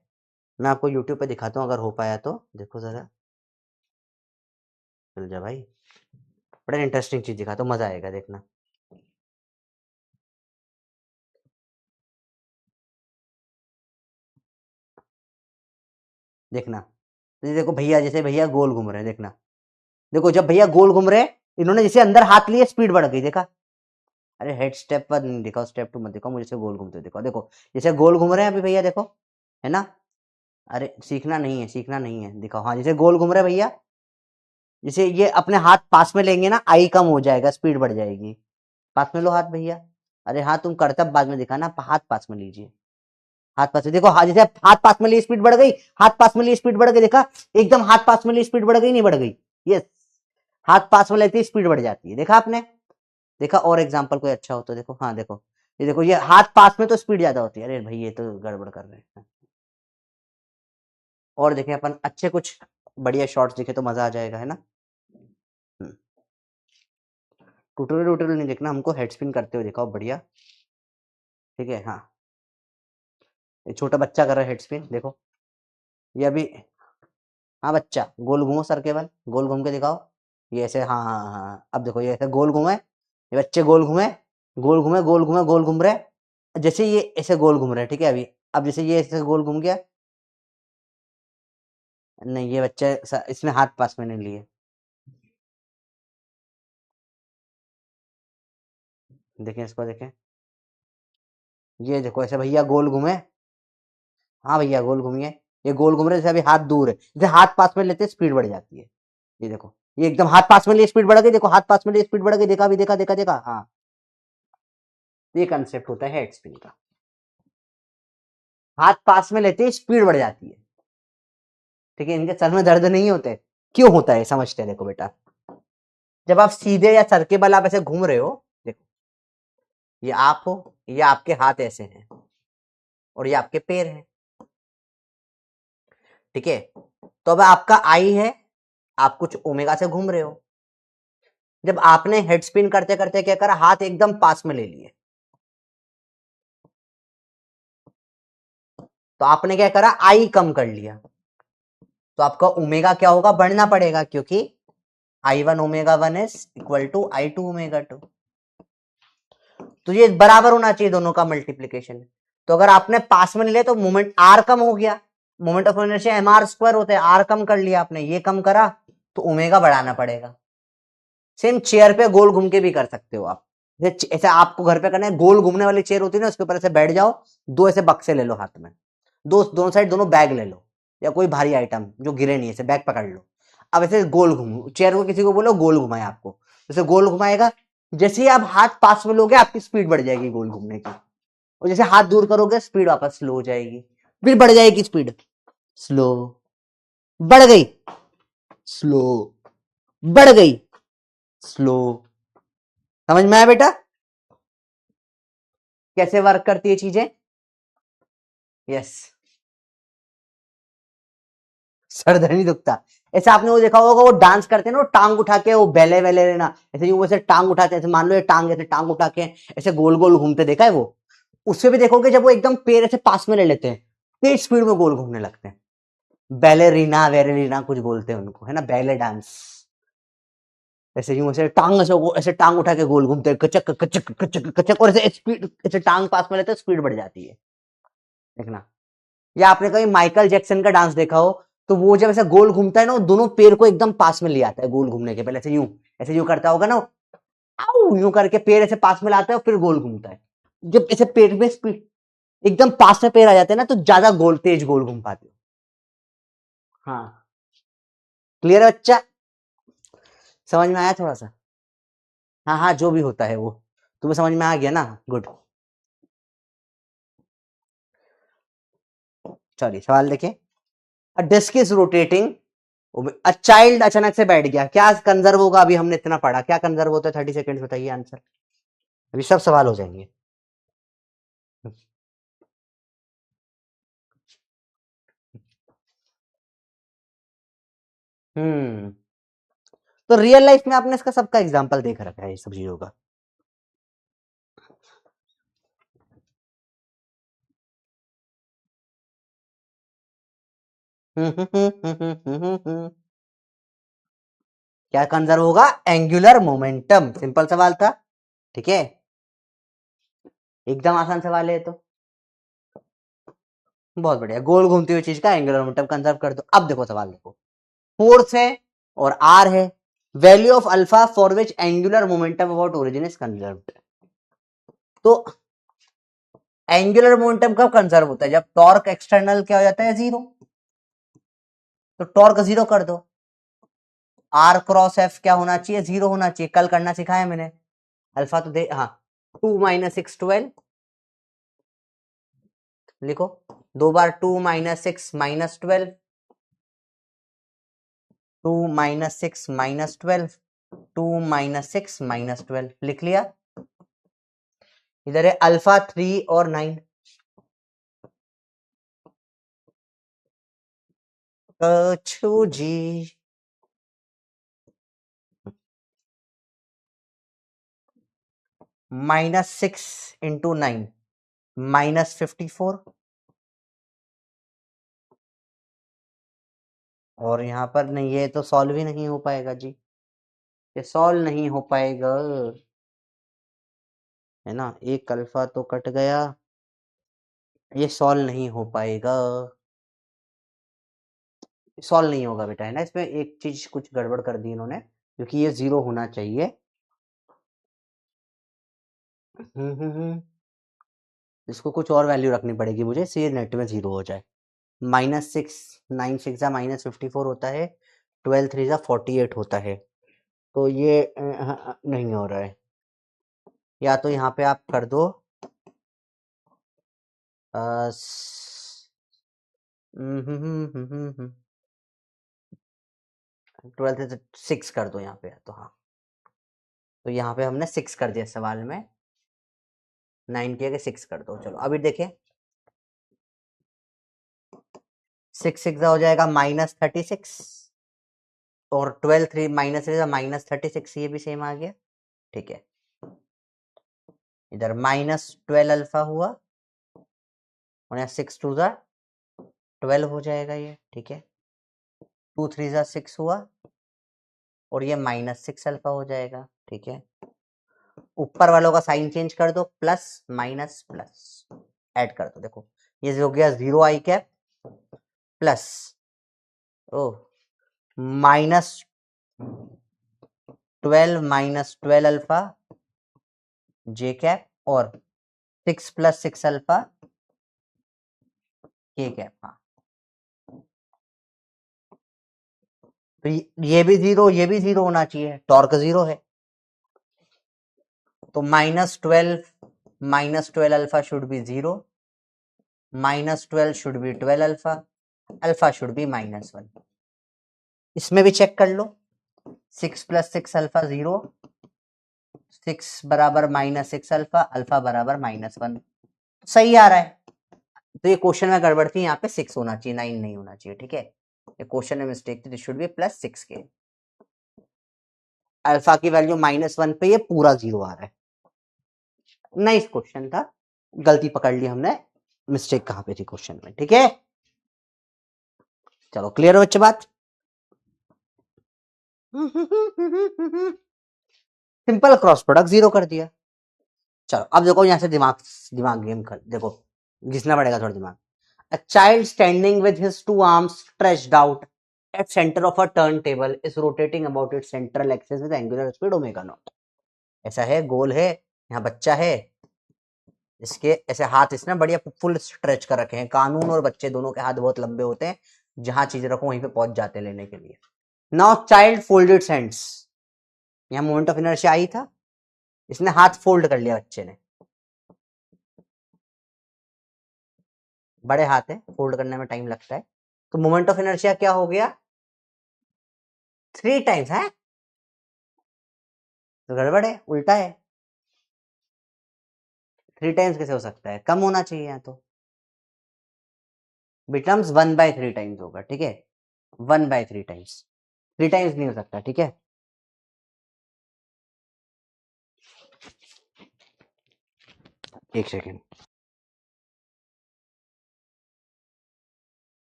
A: मैं आपको यूट्यूब पे दिखाता हूँ अगर हो पाया तो, देखो जरा, चल जा भाई, बड़ा इंटरेस्टिंग चीज दिखाता हूँ, मजा आएगा देखना, देखना, तो ये देखो भैया, जैसे भैया गोल घूम रहे हैं, देखना, देखो जब भैया गोल घूम रहे हैं, इन्होंने जैसे अंदर हाथ लिए स्पीड बढ़ गई, देखा, अरे हेड स्टेप पर नहीं दिखाओ, स्टेप टू मत दिखाओ, मुझे गोल घूमते दिखाओ, देखो जैसे गोल घूम रहे हैं अभी भैया, देखो, है ना, अरे सीखना नहीं है, सीखना नहीं है, दिखाओ, हाँ जैसे गोल घूम रहे भैया, जैसे ये अपने हाथ पास में लेंगे ना, आई कम हो जाएगा, स्पीड बढ़ जाएगी, पास में लो हाथ भैया, अरे हाँ तुम करतब बाद में दिखाना, हाथ पास में लीजिए, हाथ पास में, देखो हाँ जैसे हाथ पास में ली स्पीड बढ़ गई, हाथ पास में ली स्पीड बढ़ गई, देखा, एकदम हाथ पास में ली स्पीड बढ़ गई, नहीं बढ़ गई, यस, हाथ पास में लेती स्पीड बढ़ जाती है, देखा आपने, देखा, और एग्जाम्पल कोई अच्छा हो तो देखो, हाँ देखो, ये देखो, ये हाथ पास में तो स्पीड ज्यादा होती है, अरे भाई ये तो गड़बड़ कर रहे हैं, और देखें अपन अच्छे कुछ बढ़िया शॉर्ट्स दिखे तो मजा आ जाएगा, है ना, ट्यूटोरियल वूटोरियल नहीं देखना, हमको हेड स्पिन करते हुए दिखाओ बढ़िया, ठीक है, हाँ, ये छोटा बच्चा कर रहा है हेड स्पिन, देखो, ये अभी, हाँ बच्चा गोल घूमो सर, केवल गोल घूम के दिखाओ, ये ऐसे, हाँ हाँ हाँ अब देखो ये ऐसे गोल घूमे, ये बच्चे गोल घूमे, गोल घूमे, गोल घूमे, गोल घूम रहे, जैसे ये ऐसे गोल घूम रहे, ठीक है, अभी अब जैसे ये ऐसे गोल घूम गया, नहीं ये बच्चे इसने हाथ पास में नहीं लिए, देखें इसको, देखें, ये देखो ऐसे भैया गोल घूमे, हाँ भैया गोल घूमिए, ये गोल घूम रहे, जैसे अभी हाथ दूर है, जैसे हाथ पास में लेते स्पीड बढ़ जाती है, ये देखो, ये एकदम हाथ पास में लिए स्पीड बढ़ गई, देखो हाथ पास में लिए स्पीड बढ़ गई, देखा भी, देखा देखा देखा, हाँ, ये कंसेप्ट होता है हेड स्पिन का, हाथ पास में लेते ही स्पीड बढ़ जाती है, ठीक है, इनके सर में दर्द नहीं होते, क्यों होता है समझते हैं, देखो बेटा, जब आप सीधे या सर के बल आप ऐसे घूम रहे हो, देखो ये आप हो, ये आपके हाथ ऐसे हैं, और ये आपके पैर हैं, ठीक है, तो अब आपका आई है, आप कुछ ओमेगा से घूम रहे हो, जब आपने हेड स्पिन करते करते क्या करा, हाथ एकदम पास में ले लिए, तो आपने क्या करा, आई कम कर लिया, तो आपका ओमेगा क्या होगा, बढ़ना पड़ेगा, क्योंकि I one omega one is equal to I two omega two, तो ये बराबर होना चाहिए दोनों का मल्टीप्लीकेशन, तो अगर आपने पास में ले तो मोमेंट आर कम हो गया, moment of inertia M R square होता है, आर कम कर लिया आपने, ये कम करा तो ओमेगा बढ़ाना पड़ेगा, सेम चेयर पे गोल घूम के भी कर सकते हो आप, ऐसे आपको घर पे करना है, गोल घूमने वाली चेयर होती है ना, उसके ऊपर ऐसे बैठ जाओ, दो ऐसे बक्से ले लो हाथ में, दोनों साइड दोनों बैग ले लो या कोई भारी आइटम जो गिरे नहीं, ऐसे बैग पकड़ लो। अब ऐसे गोल घूमो, चेयर को किसी को बोलो गोल घुमाए आपको, जैसे गोल घुमाएगा, जैसे ही आप हाथ पास में लोगे आपकी स्पीड बढ़ जाएगी गोल घूमने की, और जैसे हाथ दूर करोगे स्पीड वापस स्लो हो जाएगी, फिर बढ़ जाएगी स्पीड, स्लो, बढ़ गई, स्लो, बढ़ गई, स्लो। समझ में आया बेटा कैसे वर्क करती है चीजें? यस। सर दर्द नहीं दुखता। ऐसे आपने वो देखा होगा, वो डांस करते हैं ना, वो टांग उठा के वो बेले वेले लेना, ऐसे यूं वैसे टांग उठाते हैं, ऐसे मान लो ये टांग, ऐसे टांग उठा के ऐसे गोल गोल घूमते, देखा है वो? उससे भी देखोगे जब वो एकदम पैर ऐसे पास में ले लेते हैं, तेज स्पीड में गोल घूमने लगते हैं। बैलेरीना वेरेरीना कुछ बोलते हैं उनको, है ना, बैले डांस। ऐसे यूं ऐसे टांग ऐसे टांग उठा के गोल घूमते हैं, कचक कचक कचक कचक, और ऐसे स्पीड, ऐसे टांग पास में लेते हैं स्पीड बढ़ जाती है, देखना। या आपने कहीं माइकल जैक्सन का डांस देखा हो, तो वो जब ऐसा गोल घूमता है ना, वो दोनों पैर को एकदम पास में ले आता है गोल घूमने के पहले, ऐसे यूं करता होगा ना, आऊ यूं करके पैर ऐसे पास में लाता है और फिर गोल घूमता है। जब ऐसे पेट में स्पीड एकदम पास में पैर आ जाते हैं ना, तो ज्यादा गोल तेज गोल घूम पाते हो। हाँ, क्लियर है बच्चा? समझ में आया थोड़ा सा? हाँ हाँ, जो भी होता है वो तुम्हें समझ में आ गया ना, गुड। चलिए सवाल देखिए। A disc is rotating, a child अचानक से बैठ गया, क्या कंजर्व होगा? अभी हमने इतना पढ़ा, क्या कंजर्व होता है? 30 सेकंड बताइए आंसर, अभी सब सवाल हो जाएंगे। हम्म, तो रियल लाइफ में आपने इसका सबका एग्जांपल देख रखा है, ये सब चीजों का। क्या कंजर्व होगा? एंगुलर मोमेंटम, सिंपल सवाल था, ठीक है, एकदम आसान सवाल है तो। बहुत बढ़िया, गोल घूमती हुई चीज का एंगुलर मोमेंटम कंजर्व कर दो। अब देखो सवाल देखो, फोर्स है और आर है, value of alpha for which angular momentum about origin is conserved. तो एंगुलर मोमेंटम कब कंजर्व होता है? जब टॉर्क एक्सटर्नल क्या हो जाता है? जीरो। तो टॉर्क जीरो कर दो, आर क्रॉस एफ क्या होना चाहिए? जीरो होना चाहिए, कल करना सिखाया मैंने। अल्फा तो दे, हाँ, 2 - 6 12, लिखो, 2 बार 2 - 6 - 12, 2 - 6 - 12, 2 - 6 - 12, लिख लिया। इधर है अल्फा 3 और 9, कछु जी, -6 × 9 -54, और यहां पर नहीं, ये तो सॉल्व ही नहीं हो पाएगा जी, ये सॉल्व नहीं हो पाएगा, है ना, एक अल्फा तो कट गया, ये सॉल्व नहीं हो पाएगा, सॉल्व नहीं होगा बेटा, है ना, इसमें एक चीज कुछ गड़बड़ कर दी इन्होंने, क्योंकि ये जीरो होना चाहिए। इसको कुछ और वैल्यू रखनी पड़ेगी मुझे, इससे ये नेट में जीरो हो जाए। -6, 9 × 6 = -54 होता है, 12 × 3 = 48 होता है, तो ये नहीं हो रहा है। या तो यहाँ पे आप कर दो 12 6 कर दो यहाँ पे, तो हाँ, तो यहाँ पे हमने 6 कर दिया सवाल में, 9 की जगह 6 कर दो। चलो अभी देखें, 6 6 हो जाएगा -36, और 12 3 -36, ये भी सेम आ गया, ठीक है। इधर -12 अल्फा हुआ, और यहाँ 6 2 = 12 हो जाएगा ये, ठीक है। 2 3 = 6 हुआ, और ये -6 अल्फा हो जाएगा, ठीक है। ऊपर वालों का साइन चेंज कर दो, प्लस माइनस प्लस ऐड कर दो, देखो ये हो गया 0 i cap plus O -12 alpha J cap, और 6 + 6 अल्फा के कैप, हाँ। तो ये भी जीरो, ये भी जीरो होना चाहिए, टॉर्क जीरो है। तो -12 alpha should be zero, -12 should be 12 alpha, alpha should be -1। इसमें भी चेक कर लो, 6 + 6 अल्फा 0, 6 बराबर -6 अल्फा, अल्फा बराबर -1, सही आ रहा है। तो ये क्वेश्चन में गड़बड़ थी, यहाँ पे 6 होना चाहिए, 9 नहीं होना चाहिए, ठीक है। ये क्वेश्चन में मिस्टेक थी, शुड बी +6 के। अल्फा की वैल्यू -1 पे ये पूरा 0 आ रहा है। नाइस क्वेश्चन था, गलती पकड़ ली हमने, मिस्टेक कहां पे थी क्वेश्चन में, ठीक है। चलो क्लियर हो बच्चे बात। सिंपल क्रॉस प्रोडक्ट 0 कर दिया। चलो अब देखो यहां से दिमाग दिमाग गेम कर, देखो घिसना पड़ेगा थोड़ा दिमाग। A child standing with his two arms stretched out at center of a turntable is rotating about its central axis with angular speed omega naught। ऐसा है, गोल है, यहाँ बच्चा है, इसके ऐसे हाथ इसने बढ़िया फुल स्ट्रेच कर रखे हैं। कानून और बच्चे दोनों के हाथ बहुत लंबे होते हैं, जहां चीज रखो वहीं पे पहुंच जाते लेने के लिए। नाउ चाइल्ड फोल्डेड हैंड्स, यहाँ मोमेंट ऑफ इनर्शिया आई था, इसने हाथ फोल्ड कर लिया बच्चे ने, बड़े हाथ है, फोल्ड करने में टाइम लगता है, तो मोमेंट ऑफ इनर्शिया क्या हो गया, 3 टाइम्स है, तो गड़बड़ है, उल्टा है। 3 टाइम्स कैसे हो सकता है, कम होना चाहिए यहाँ तो, बिकम्स 1/3 टाइम्स होगा, ठीक है, 1/3 टाइम्स, 3 टाइम्स नहीं हो सकता, ठीक है। एक सेकेंड,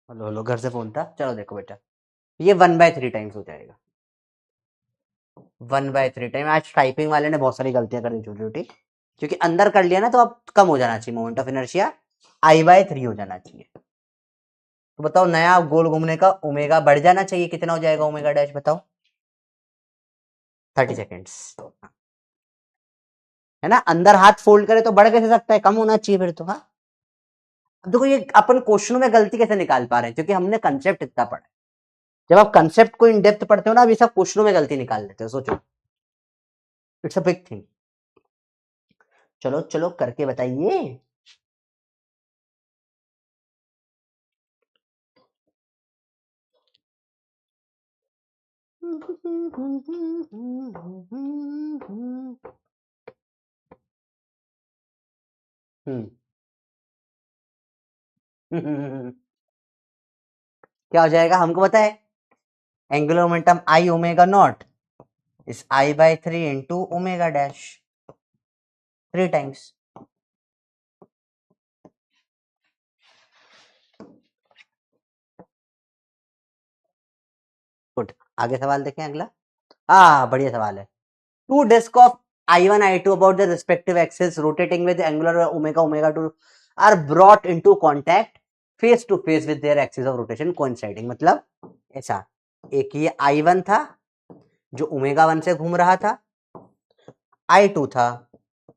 A: हेलो हेलो, घर से फोन था। चलो देखो बेटा, ये 1/3 टाइम्स हो जाएगा, 1/3 टाइम। आज टाइपिंग वाले ने बहुत सारी गलतियां कर दी छोटी छोटी, क्योंकि अंदर कर लिया ना, तो अब कम हो जाना चाहिए मोमेंट ऑफ इनर्शिया, I/3 हो जाना चाहिए। तो बताओ, नया गोल घूमने का ओमेगा बढ़ जाना चाहिए, कितना हो जाएगा ओमेगा डैश, बताओ। 30 सेकेंड्स, है ना। अंदर हाथ फोल्ड करे तो बढ़ कैसे सकता है, कम होना चाहिए फिर तो, हाँ। अब देखो ये अपन क्वेश्चनों में गलती कैसे निकाल पा रहे हैं, क्योंकि हमने कंसेप्ट इतना पढ़ा है। जब आप कंसेप्ट को इन डेप्थ पढ़ते हो ना, अभी सब क्वेश्चनों में गलती निकाल लेते हो, सोचो, इट्स अ बिग थिंग। चलो चलो करके बताइए। क्या हो जाएगा हमको पता है, angular momentum I omega naught is I/3 into omega dash, 3 times. Good, आगे सवाल देखें अगला। बढ़िया सवाल है। Two disc of I1 I2 about the respective axis rotating with angular omega 2 are brought into contact face to face with their axis of rotation coinciding। मतलब ऐसा, एक ये I1 था जो ओमेगा 1 से घूम रहा था, I2 था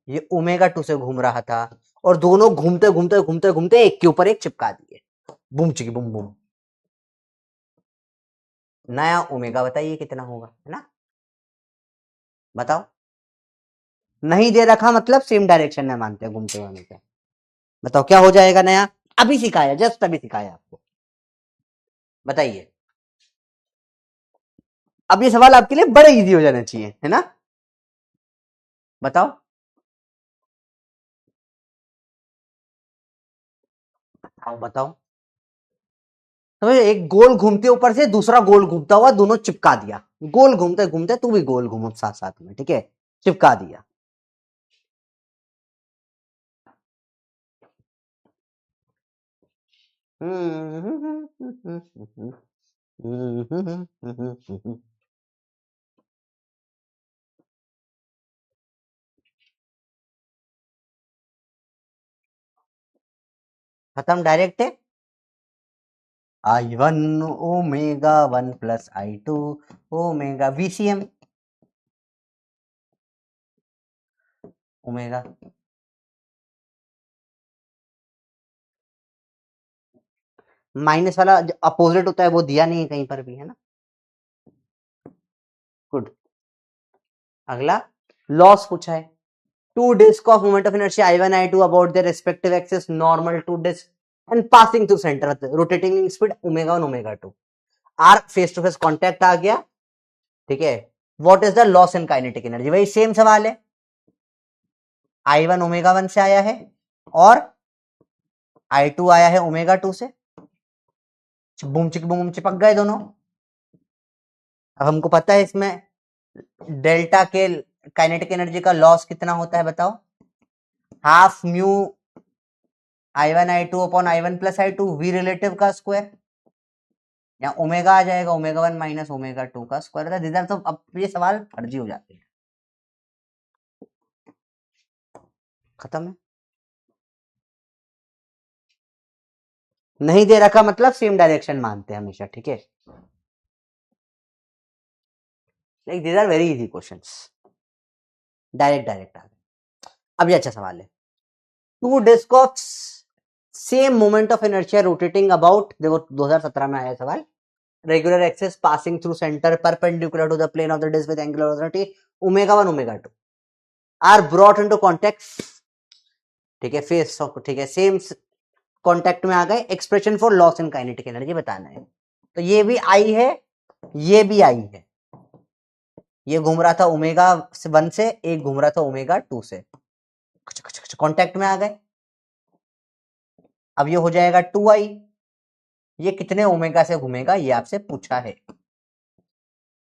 A: ये ओमेगा 2 से घूम रहा था, और दोनों घूमते घूमते घूमते घूमते एक के ऊपर एक चिपका दिए, बूम चिकी बूम बूम। नया ओमेगा बताइए कितना होगा, है ना, बताओ। नहीं दे रखा मतलब सेम डायरेक्शन में मानते हैं घूमते हुए हमेशा। बताओ क्या हो जाएगा नया, अभी सिखाया, जस्ट अभी सिखाया आपको, बताइए। अब ये सवाल आपके लिए बड़े इजी हो जाना चाहिए, है ना, बताओ। बताओ बताओ, समझ, एक गोल घूमते ऊपर से दूसरा गोल घूमता हुआ, दोनों चिपका दिया, गोल घूमते घूमते तू भी गोल घूमो साथ साथ में, ठीक है, चिपका दिया। खत्म डायरेक्ट है। I1 omega 1 plus I2 omega VCM omega minus वाला अपोजिट होता है वो दिया नहीं है कहीं पर भी, है ना। गुड। अगला लॉस पूछा है। Two disc of moment of inertia I1 I2 about their respective axis normal to disc and passing through centre rotating speed omega 1 omega 2 are face to face contact आ गया, ठीक है। What is the loss in kinetic energy, वही same सवाल है। I1 omega 1 से आया है और I2 आया है ओमेगा 2 से, बूम चिक बूम चिपक गए दोनों। अब हमको पता है इसमें डेल्टा के काइनेटिक एनर्जी का लॉस कितना होता है बताओ, half mu I1 I2 upon I1 plus I2 V relative का स्क्वायर, या ओमेगा आ जाएगा ओमेगा 1 माइनस ओमेगा 2 का स्क्वायर। इधर तो अब ये सवाल फर्जी हो जाते हैं। खत्म है, नहीं दे रखा मतलब सेम डायरेक्शन मानते हैं हमेशा, ठीक है। Like these are very easy questions, direct direct आ गए। अब ये अच्छा सवाल है। Two disc of same moment of inertia rotating about, देखो 2017 में आया सवाल, regular axis passing through center perpendicular to the plane of the disk with angular velocity omega 1 omega 2 are brought into contact, ठीक है, फेस ठीक है, same contact में आ गए। Expression for loss in kinetic energy बताना है। तो ये भी आई है, ये भी आई है। ये घूम रहा था ओमेगा 1 से, एक घूम रहा था ओमेगा 2 से, कांटेक्ट में आ गए। अब ये हो जाएगा 2i। ये कितने ओमेगा से घूमेगा ये आपसे पूछा है,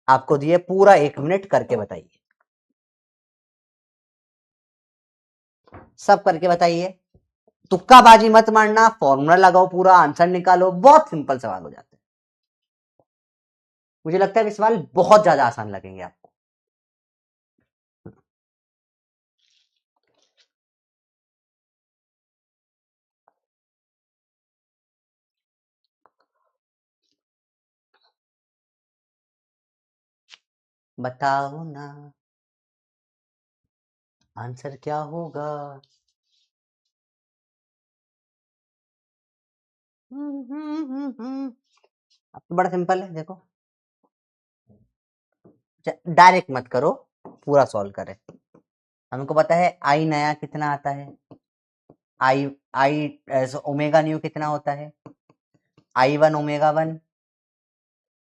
A: आपको दिए पूरा 1 मिनट करके बताइए, सब करके बताइए। तुक्काबाजी मत मारना, फॉर्मूला लगाओ, पूरा आंसर निकालो, बहुत सिंपल सवाल हो जाते हैं। मुझे लगता है कि सवाल बहुत ज्यादा आसान लगेंगे आपको। बताओ ना आंसर क्या होगा। अब तो बड़ा सिंपल है, देखो डायरेक्ट मत करो, पूरा सॉल्व करें। हमको पता है आई नया कितना आता है, आई आई ओमेगा न्यू कितना होता है, I1 omega 1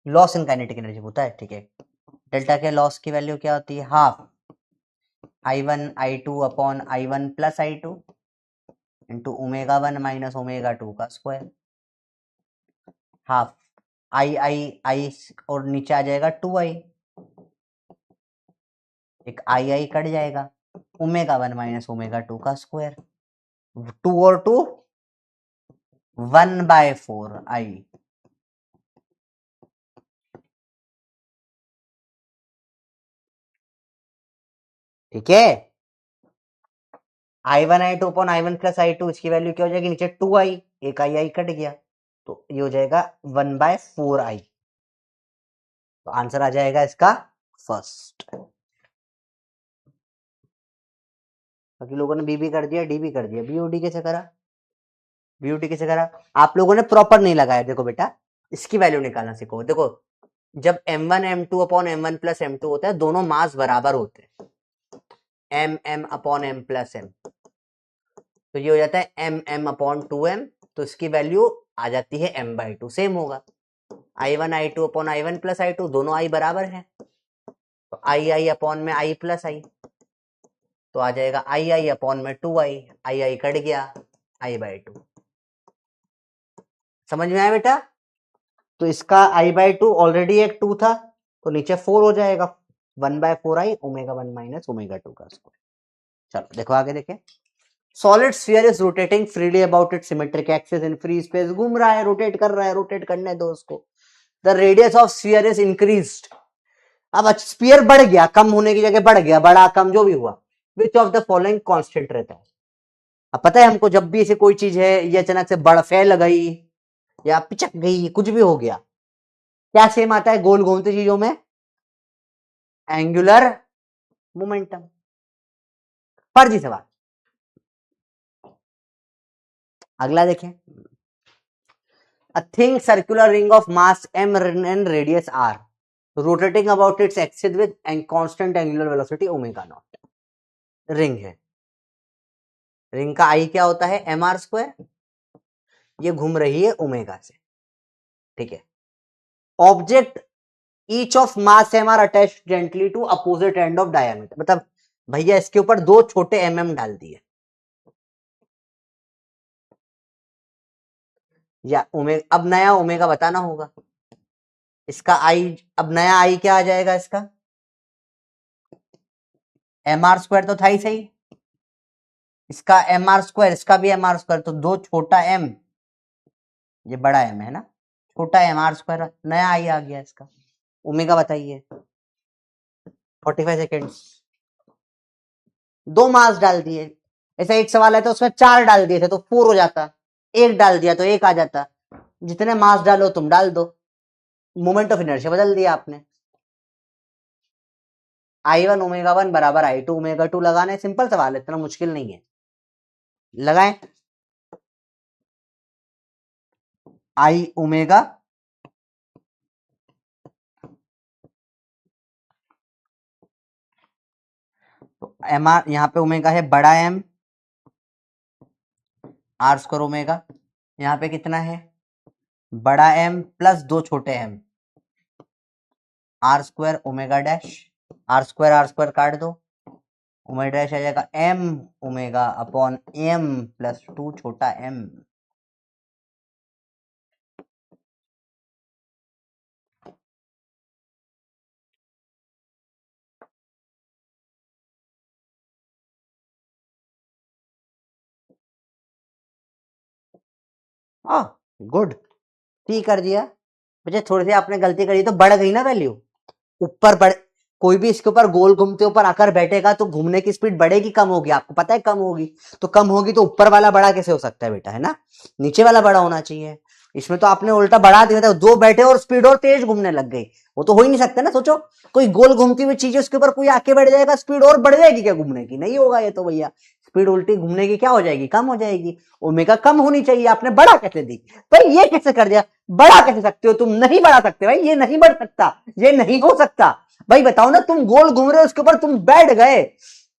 A: loss in kinetic energy होता है, ठीक है। डेल्टा के लॉस की वैल्यू क्या होती है, half I1 I2 upon I1 plus I2 into omega 1 minus omega 2 का स्क्वायर, हाफ आई और नीचे आ जाएगा 2i, एक आई कट जाएगा, ओमेगा 1 माइनस ओमेगा 2 का स्क्वायर, 2 और 2 1/4i, ठीक है। I1 I2 upon I1 plus I2 इसकी वैल्यू क्या हो जाएगी, नीचे 2i, एक आई कट गया, तो ये हो जाएगा 1/4i। तो आंसर आ जाएगा इसका फर्स्ट। बाकी लोगों ने बी भी कर दिया, डी भी कर दिया, बीओडी कैसे करा, बीओडी कैसे करा, आप लोगों ने प्रॉपर नहीं लगाया। देखो बेटा इसकी वैल्यू निकालना सीखो। देखो जब m1 m2 upon m1 plus m2 होता है, दोनों मास बराबर होते हैं, m upon m plus m, तो ये हो जाता है m अपॉन 2m, तो इसकी वैल्यू आ जाती है m/2, सेम होगा। I1 I2 upon I1 plus I2 दोनों i बराबर हैं, तो आई अपॉन में i प्लस i, तो आ जाएगा आई अपॉन में 2i, आई कट गया, i/2। समझ में आया बेटा। तो इसका i/2 ऑलरेडी एक 2 था, तो नीचे 4 हो जाएगा, 1/4i ओमेगा 1 माइनस ओमेगा 2 का स्क्वायर। चलो देखो आगे देखें। Solid sphere is rotating freely about it symmetric axis in free space, घूम रहा है, रोटेट कर रहा है, रोटेट करने दो उसको। The radius of sphere is increased, अब स्फीयर बढ़ गया, कम होने की जगह बढ़ गया, बड़ा कम जो भी हुआ, which of the following constant रहता है। अब पता है हमको जब भी ऐसे कोई चीज है ये अचानक से बढ़ फैल गई या पिचक गई, कुछ भी हो गया, क्या सेम आता है गोल घूमती चीजों में? Angular momentum. फर्जी सवाल। अगला देखें, a thin circular ring of mass m and radius r rotating about its axis with constant angular velocity omega naught. Ring है, रिंग का आई क्या होता है? एम आर स्क्वायर, ये घूम रही है ओमेगा से, ठीक है। Object each of mass M R attach gently to opposite end of diameter, मतलब भैया इसके ऊपर दो छोटे एम डाल दिए, या ओमेगा, अब नया ओमेगा बताना होगा इसका आई, अब नया आई क्या आ जाएगा इसका? एम आर स्क्वायर तो था ही सही, इसका एम आर स्क्वायर, इसका भी एम आर स्क्वायर, तो दो छोटा एम, ये बड़ा एम है ना, छोटा एम आर स्क्वायर, नया आई आ गया इसका। ओमेगा बताइए। 45 सेकेंड्स। दो मास डाल दिए, ऐसा एक सवाल है तो उसमें चार डाल दिए थे तो 4 हो जाता, एक डाल दिया तो एक आ जाता, जितने मास डालो तुम डाल दो, मोमेंट ऑफ इनर्शिया बदल दिया आपने। I1 ओमेगा 1 बराबर I2 ओमेगा 2 लगाना है, सिंपल सवाल है, इतना मुश्किल नहीं है, लगाएं। आई ओमेगा तो एम आर, यहां पे ओमेगा है बड़ा एम, आर स्क्वायर ओमेगा, यहां पे कितना है? बड़ा एम प्लस दो छोटे M, R square omega dash, R square काट दो, ओमेगा डैश आ जाएगा M omega upon M plus 2 छोटा एम। गुड, ठीक कर दिया। मुझे थोड़ी सी आपने गलती करी तो बढ़ गई ना वैल्यू, ऊपर बढ़, कोई भी इसके ऊपर गोल घूमते ऊपर आकर बैठेगा तो घूमने की स्पीड बढ़ेगी कम होगी? आपको पता है कम होगी, तो कम होगी तो ऊपर वाला बड़ा कैसे हो सकता है बेटा, है ना, नीचे वाला बड़ा होना चाहिए। इसमें तो आपने उल्टा बढ़ा दिया था, दो बैठे और स्पीड और तेज घूमने लग गई, वो तो हो ही नहीं सकता ना। सोचो कोई गोल घूमती हुई चीज उसके ऊपर कोई आके बैठ जाएगा, स्पीड और बढ़ जाएगी क्या घूमने की? नहीं होगा ये तो भैया, स्पीड उल्टी घूमने की क्या हो जाएगी? कम हो जाएगी। ओमेगा कम होनी चाहिए, आपने बढ़ा कैसे दी भाई? ये कैसे कर दिया? बढ़ा कैसे सकते हो तुम? नहीं बढ़ा सकते भाई, ये नहीं बढ़ सकता, ये नहीं हो सकता भाई। बताओ ना, तुम गोल घूम रहे हो उसके ऊपर तुम बैठ गए,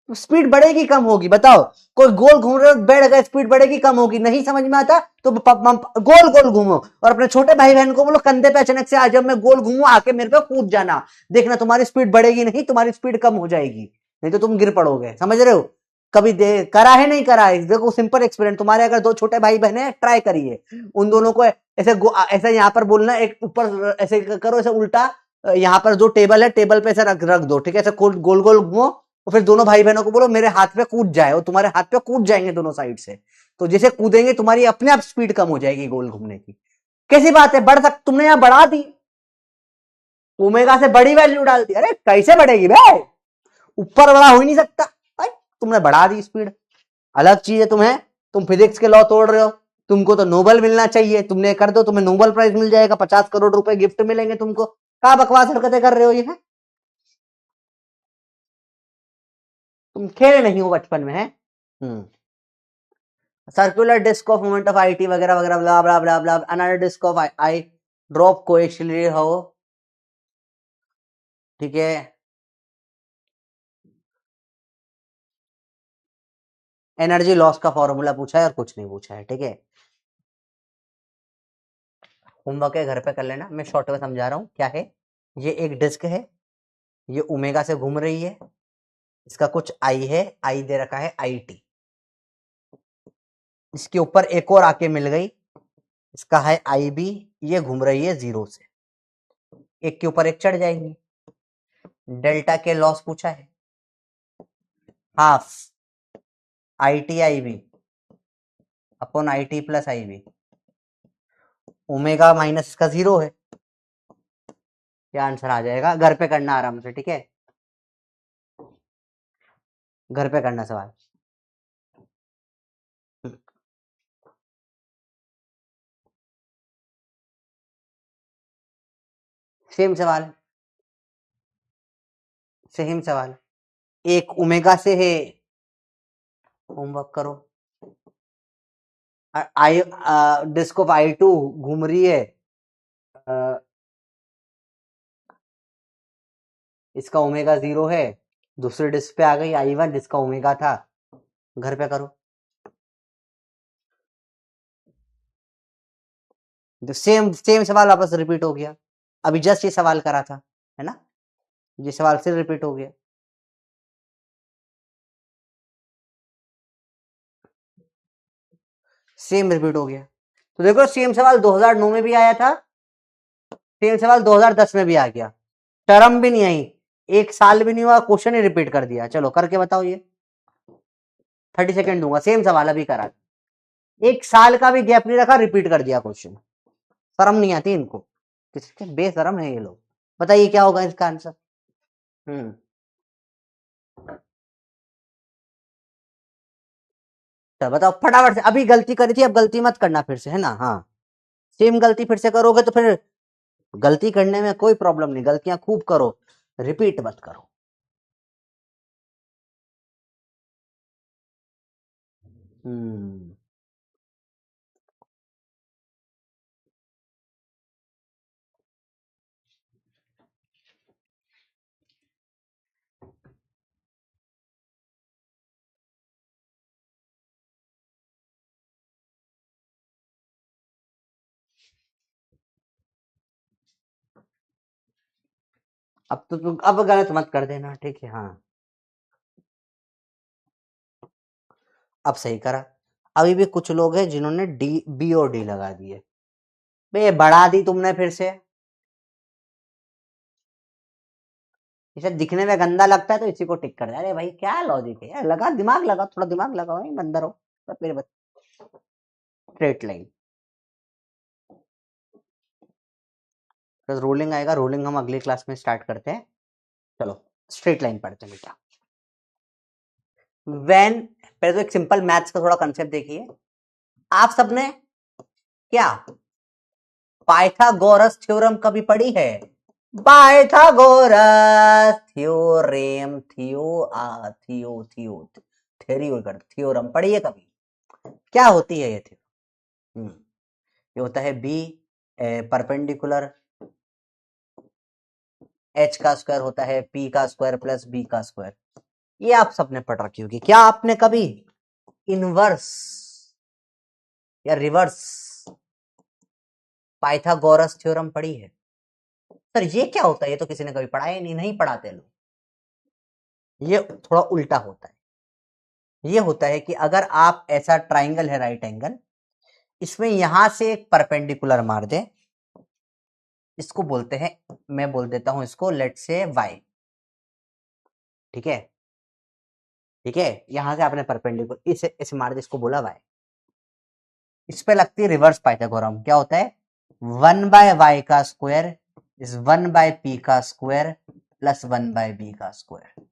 A: स्पीड बढ़ेगी कम होगी? बताओ, कोई गोल घूम रहे हो बैठ गए, स्पीड बढ़ेगी कम होगी? नहीं समझ में आता तो गोल गोल घूमो और अपने छोटे भाई बहन को बोलो कंधे पे अचानक से आ, जब मैं गोल घूमू आके मेरे पे कूद जाना, देखना तुम्हारी स्पीड बढ़ेगी नहीं, तुम्हारी स्पीड कम हो जाएगी, नहीं तो तुम गिर पड़ोगे। समझ रहे हो? कभी करा है नहीं करा है? देखो सिंपल एक्सपेरिमेंट, तुम्हारे अगर दो छोटे भाई बहन है, ट्राई करिए, उन दोनों को ऐसे ऐसे यहाँ पर बोलना, एक ऊपर ऐसे करो, ऐसे उल्टा, यहाँ पर जो टेबल है टेबल पे ऐसे रख दो, ठीक है, ऐसे गोल गोल घूमो, और फिर दोनों भाई बहनों को बोलो मेरे हाथ पे कूद जाए, और तुम्हारे हाथ पे कूद जाएंगे दोनों साइड से, तो जैसे कूदेंगे तुम्हारी अपने आप स्पीड कम हो जाएगी गोल घूमने की। कैसी बात है, बढ़ सक, तुमने यहां बढ़ा दी, ओमेगा से बड़ी वैल्यू डाल दी, अरे कैसे बढ़ेगी भाई? ऊपर बड़ा हो ही नहीं सकता भाई, तुमने बढ़ा दी स्पीड, अलग चीज है। तुम्हें, तुम फिजिक्स के लॉ तोड़ रहे हो, तुमको तो नोबल मिलना चाहिए, तुमने कर दो, तुम्हें नोबल प्राइज मिल जाएगा, 50 करोड़ रुपए गिफ्ट मिलेंगे तुमको। क्या बकवास हरकतें कर रहे हो ये है? तुम खेले नहीं हो बचपन में, है? Circular disc of moment of IT वगैरह वगैरह, blah blah blah blah, another disc of I drop coaxially हो, ठीक है। एनर्जी लॉस का फॉर्मूला पूछा है और कुछ नहीं पूछा है, ठीक है। होमवर्क है घर पे कर लेना, मैं शॉर्ट में समझा रहा हूं क्या है। ये एक डिस्क है, ये ओमेगा से घूम रही है, इसका कुछ आई है, आई दे रखा है आई टी, इसके ऊपर एक और आके मिल गई, इसका है आई बी, ये घूम रही है जीरो से, एक के ऊपर एक चढ़ जाएंगी। डेल्टा के लॉस पूछा है, half I T I V upon I T plus I V, omega minus इसका 0 है, क्या आंसर आ जाएगा? घर पे करना आराम से, ठीक है, घर पे करना सवाल। सेम सवाल, सेम सवाल, एक ओमेगा से है, होमवर्क करो। आई डिस्क ऑफ आई टू घूम रही है, इसका ओमेगा 0 है, दूसरे डिस्क पे आ गई आई वन जिसका ओमेगा था, घर पे करो। सेम सेम सवाल वापस रिपीट हो गया, अभी जस्ट ये सवाल करा था, है ना, ये सवाल फिर रिपीट हो गया। सेम रिपीट हो गया। तो देखो सेम सवाल 2009 में भी आया था, सेम सवाल 2010 में भी आ गया, टर्म भी नहीं आई, एक साल भी नहीं हुआ, क्वेश्चन ही रिपीट कर दिया। चलो करके बताओ ये, 30 सेकंड दूंगा, सेम सवाल अभी करा, एक साल का भी गैप नहीं रखा, रिपीट कर दिया क्वेश्चन। शर्म नहीं आती इनको, किसके बेशरम है ये लोग। बताइए क्या होगा इसका आंसर? चलो बताओ फटाफट से, अभी गलती करी थी अब गलती मत करना फिर से, है ना, हाँ, सेम गलती फिर से करोगे तो फिर गलती करने में कोई प्रॉब्लम नहीं, गलतियां खूब करो, रिपीट मत करो। अब तो तुम अब गलत मत कर देना, ठीक है, हाँ, अब सही करा। अभी भी कुछ लोग हैं जिन्होंने डी बी और डी लगा दिए, बे बढ़ा दी तुमने फिर से, इसे दिखने में गंदा लगता है तो इसी को टिक कर दे। अरे भाई क्या लॉजिक है यार, लगा दिमाग, लगा थोड़ा दिमाग लगाओ, भाई बंदर हो तो मेरे बच्चे। स्ट्रेट लाइन प्लस रोलिंग आएगा, रोलिंग हम अगली क्लास में स्टार्ट करते हैं। चलो स्ट्रेट लाइन पढ़ते हैं बेटा। व्हेन, पहले तो एक सिंपल मैथ्स का थोड़ा कंसेप्ट देखिए, आप सबने क्या पाइथागोरस थ्योरम कभी पढ़ी है? पाइथागोरस थ्योरेम, थ्योरम पढ़ी है कभी? क्या होती है ये थ्योरम? ये होता है बी परपेंडिकुलर, एच का स्क्वायर होता है पी का स्क्वायर प्लस बी का स्क्वायर, ये आप सबने पढ़ रखी होगी। क्या आपने कभी इनवर्स या रिवर्स पाइथागोरस थ्योरम पढ़ी है? सर ये क्या होता है, ये तो किसी ने कभी पढ़ा ही नहीं, नहीं पढ़ाते लोग। ये थोड़ा उल्टा होता है, ये होता है कि अगर आप ऐसा ट्राइंगल है राइट एंगल, इसमें यहां से एक परपेंडिकुलर मार दे, इसको बोलते हैं, मैं बोल देता हूं इसको लेट से वाई, ठीक है, ठीक है, यहां से आपने परपेंडिकुलर इसे इसे मार दे, इसको बोला वाई, इस पे लगती है रिवर्स पाइथागोरम। क्या होता है? 1/y का स्क्वायर इज 1/p का स्क्वायर प्लस 1/b का स्क्वायर,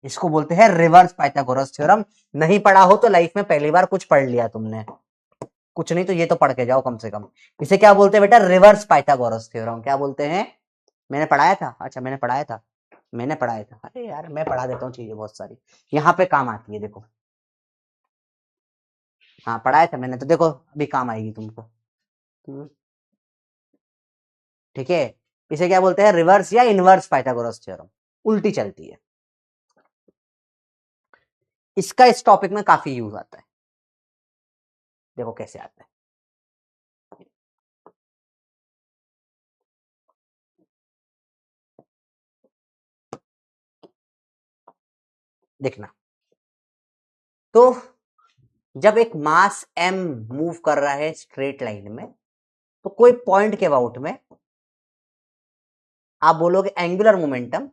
A: इसको बोलते हैं रिवर्स पाइथागोरस थ्योरम। नहीं पढ़ा हो तो लाइफ में पहली बार कुछ पढ़ लिया तुमने, कुछ नहीं तो ये तो पढ़ के जाओ कम से कम। इसे क्या बोलते हैं बेटा? Reverse Pythagoras theorem. क्या बोलते हैं? मैंने पढ़ाया था, अच्छा मैंने पढ़ाया था, मैंने पढ़ाया था, अरे यार मैं पढ़ा देता हूँ चीजें बहुत सारी, यहाँ पे काम आती है देखो। हाँ पढ़ाया था मैंने, तो देखो अभी काम आएगी तुमको। ठीक है, इसे क्या बोलते हैं? रिवर्स या इनवर्स पाइथागोरस थ्योरम, उल्टी चलती है। इसका इस टॉपिक में काफी यूज आता है, देखो कैसे आता है। देखना, तो जब एक मास m मूव कर रहा है स्ट्रेट लाइन में, तो कोई पॉइंट के अबाउट में आप बोलोगे एंगुलर मोमेंटम,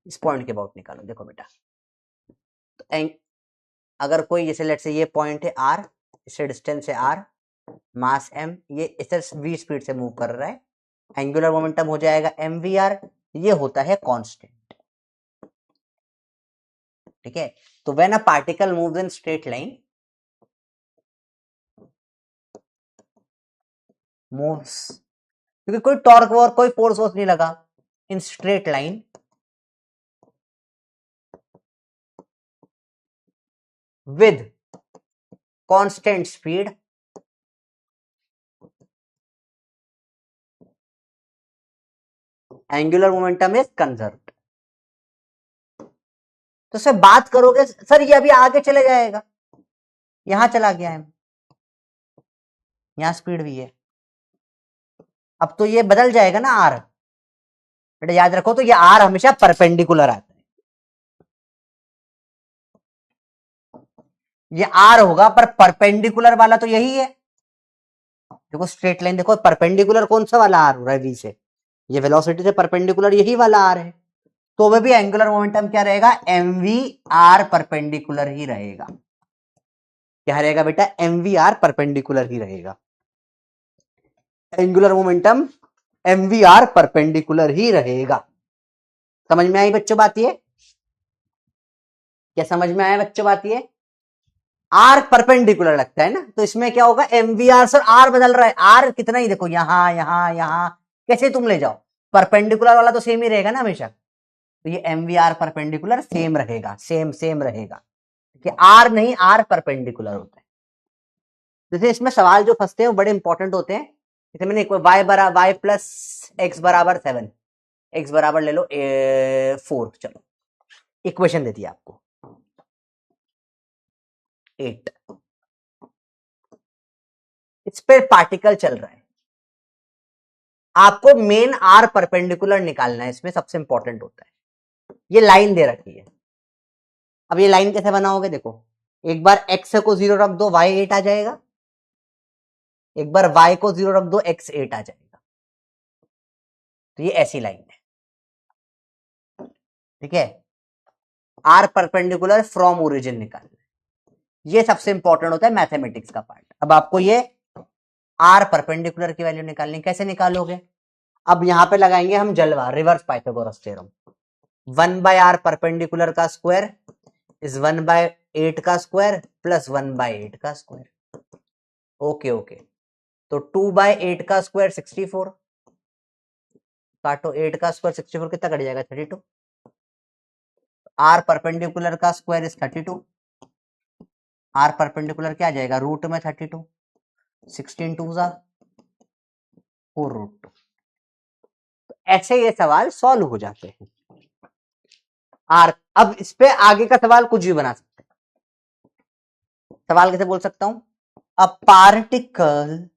A: इस पॉइंट के अबाउट निकालो। देखो बेटा, तो अगर कोई जैसे लेट्स से ये पॉइंट है r, इससे डिस्टेंस है r, मास m, ये इसे v स्पीड से मूव कर रहा है, एंगुलर मोमेंटम हो जाएगा mvr, ये होता है कांस्टेंट। ठीक है, तो when a particle moves in straight line, moves, क्योंकि कोई टॉर्क और कोई फोर्स नहीं लगा, in straight line with constant speed, angular momentum is conserved। तो सर बात करोगे सर ये अभी आगे चले जाएगा, यहां चला गया है, यहां स्पीड भी है, अब तो ये बदल जाएगा ना आर, बेटा याद रखो, तो ये आर हमेशा परपेंडिकुलर आता है, ये आर होगा पर परपेंडिकुलर वाला तो यही है। देखो स्ट्रेट लाइन, देखो परपेंडिकुलर कौन सा वाला आर हो रहा है वी से, ये वेलोसिटी से परपेंडिकुलर यही वाला आर है, तो वह भी एंगुलर मोमेंटम क्या रहेगा, एम वी आर परपेंडिकुलर ही रहेगा। क्या रहेगा बेटा, एम वी आर परपेंडिकुलर ही रहेगा, angular momentum M V R perpendicular ही रहेगा। समझ में आई बच्चों बात ये, क्या समझ में आया बच्चों बात ये, आर परपेंडिकुलर लगता है ना, तो इसमें क्या होगा, M V R, sir R बदल रहा है, आर कितना ही देखो, यहां यहां यहां, कैसे तुम ले जाओ, परपेंडिकुलर वाला तो सेम ही रहेगा ना हमेशा, तो ये M V R perpendicular same रहेगा, सेम रहेगा, कि आर नहीं, आर परपेंडिकुलर होता है। जैसे इसमें सवाल जो फंसते हैं वो बड़े इंपॉर्टेंट होते हैं, जैसे मैंने वाई प्लस एक्स बराबर 7, एक्स बराबर ले लो 4, चलो इक्वेशन दे दी आपको 8, इस पे पार्टिकल चल रहा है, आपको मेन आर परपेंडिकुलर निकालना है, इसमें सबसे इंपॉर्टेंट होता है, ये लाइन दे रखी है, अब ये लाइन कैसे बनाओगे, देखो एक बार x को 0 रख दो, y 8 आ जाएगा, एक बार y को 0 रख दो, x 8 आ जाएगा, तो ये ऐसी लाइन है। ठीक है, आर परपेंडिकुलर फ्रॉम ओरिजिन निकालना, ये सबसे इंपॉर्टेंट होता है मैथमेटिक्स का पार्ट। अब आपको ये आर परपेंडिकुलर की वैल्यू निकालनी, कैसे निकालोगे, अब यहां पे लगाएंगे हम जलवा, reverse Pythagoras theorem, 1/r perpendicular का स्क्वायर इज 1/8 का स्क्वायर प्लस 1/8 का स्क्वायर। ओके ओके, तो 2/8 का स्क्वायर 64, काटो 8 का स्क्वायर 64 कितना कट जाएगा, 32, आर परपेंडिकुलर का स्क्वायर इज 32, आर परपेंडिकुलर क्या आ जाएगा, रूट में 32, 16 2 जा 4√2। ऐसे ये सवाल सॉल्व हो जाते हैं आर। अब इस पे आगे का सवाल कुछ भी बना सकते हैं, सवाल कैसे बोल सकता हूं, अ particle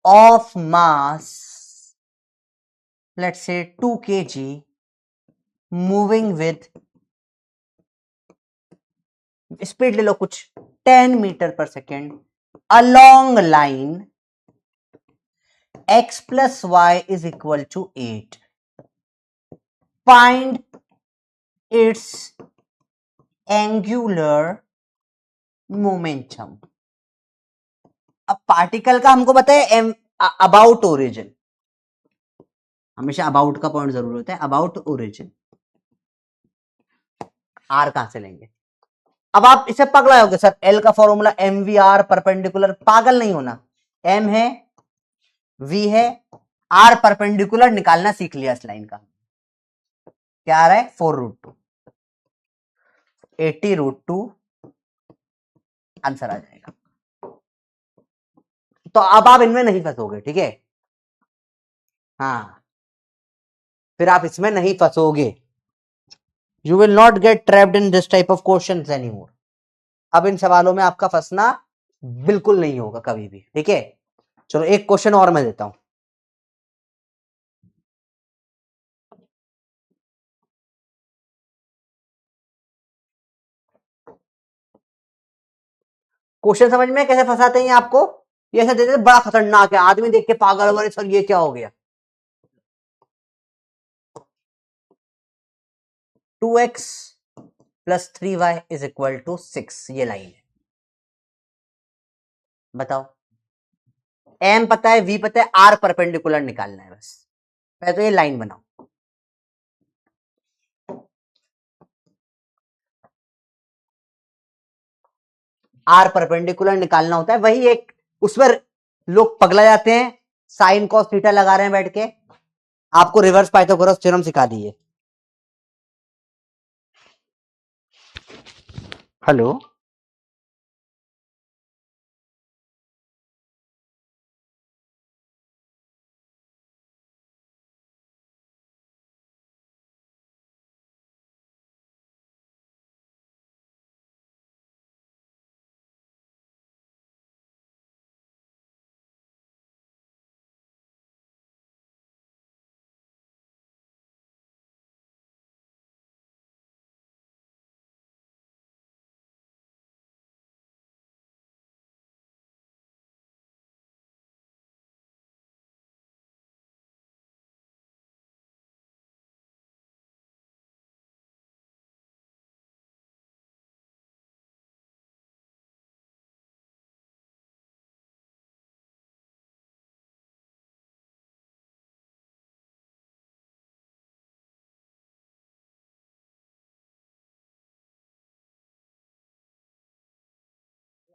A: of mass let's say 2 kg moving with speed ले लो कुछ 10 मीटर पर second along line x plus y is equal to 8, find its angular momentum। अब पार्टिकल का हमको पता है अबाउट ओरिजिन, हमेशा अबाउट का पॉइंट जरूर होता है, अबाउट ओरिजिन, आर कहां से लेंगे, अब आप इसे पगला होगे सर, एल का formula M V R perpendicular, पागल नहीं होना, एम है वी है, आर परपेंडिकुलर निकालना सीख लिया इस लाइन का, क्या आ रहा है 4√2, 80√2 आंसर आ जाएगा। तो अब आप इनमें नहीं फंसोगे, ठीक है, हाँ फिर आप इसमें नहीं फंसोगे, you will not get trapped in this type of questions anymore. अब इन सवालों में आपका फंसना बिल्कुल नहीं होगा कभी भी, ठीक है। चलो एक क्वेश्चन और मैं देता हूं, क्वेश्चन समझ में कैसे फंसाते हैं आपको, ये ऐसा देते बड़ा खतरनाक है, आदमी देख के पागल हो, सर ये क्या हो गया, 2x plus 3y is equal to 6, ये लाइन है। बताओ, m पता है, v पता है, r परपेंडिकुलर निकालना है बस। पहले तो ये लाइन बनाओ, r परपेंडिकुलर निकालना होता है, वही एक उस पर लोग पगला जाते हैं, साइन कॉस थीटा लगा रहे हैं बैठ के। आपको रिवर्स पाइथागोरस थ्योरम सिखा दिए। हेलो,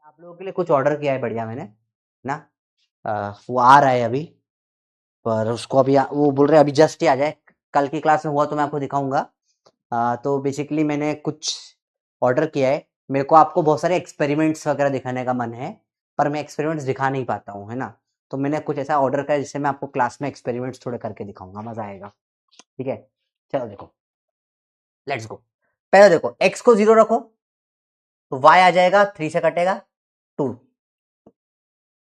A: आप लोगों के लिए कुछ ऑर्डर किया है बढ़िया मैंने ना। वो आ रहा है अभी, पर उसको अभी वो बोल रहे हैं अभी जस्ट ही आ जाए, कल की क्लास में हुआ तो मैं आपको दिखाऊंगा। तो बेसिकली मैंने कुछ ऑर्डर किया है, मेरे को आपको बहुत सारे एक्सपेरिमेंट्स वगैरह दिखाने का मन है, पर मैं एक्सपेरिमेंट्स दिखा नहीं पाता हूँ, है ना। तो मैंने कुछ ऐसा ऑर्डर किया जिससे मैं आपको क्लास में एक्सपेरिमेंट्स थोड़े करके दिखाऊंगा, मजा आएगा। ठीक है, चलो देखो, लेट्स गो। पहले देखो, x को 0 रखो तो y आ जाएगा, 3 से कटेगा 2,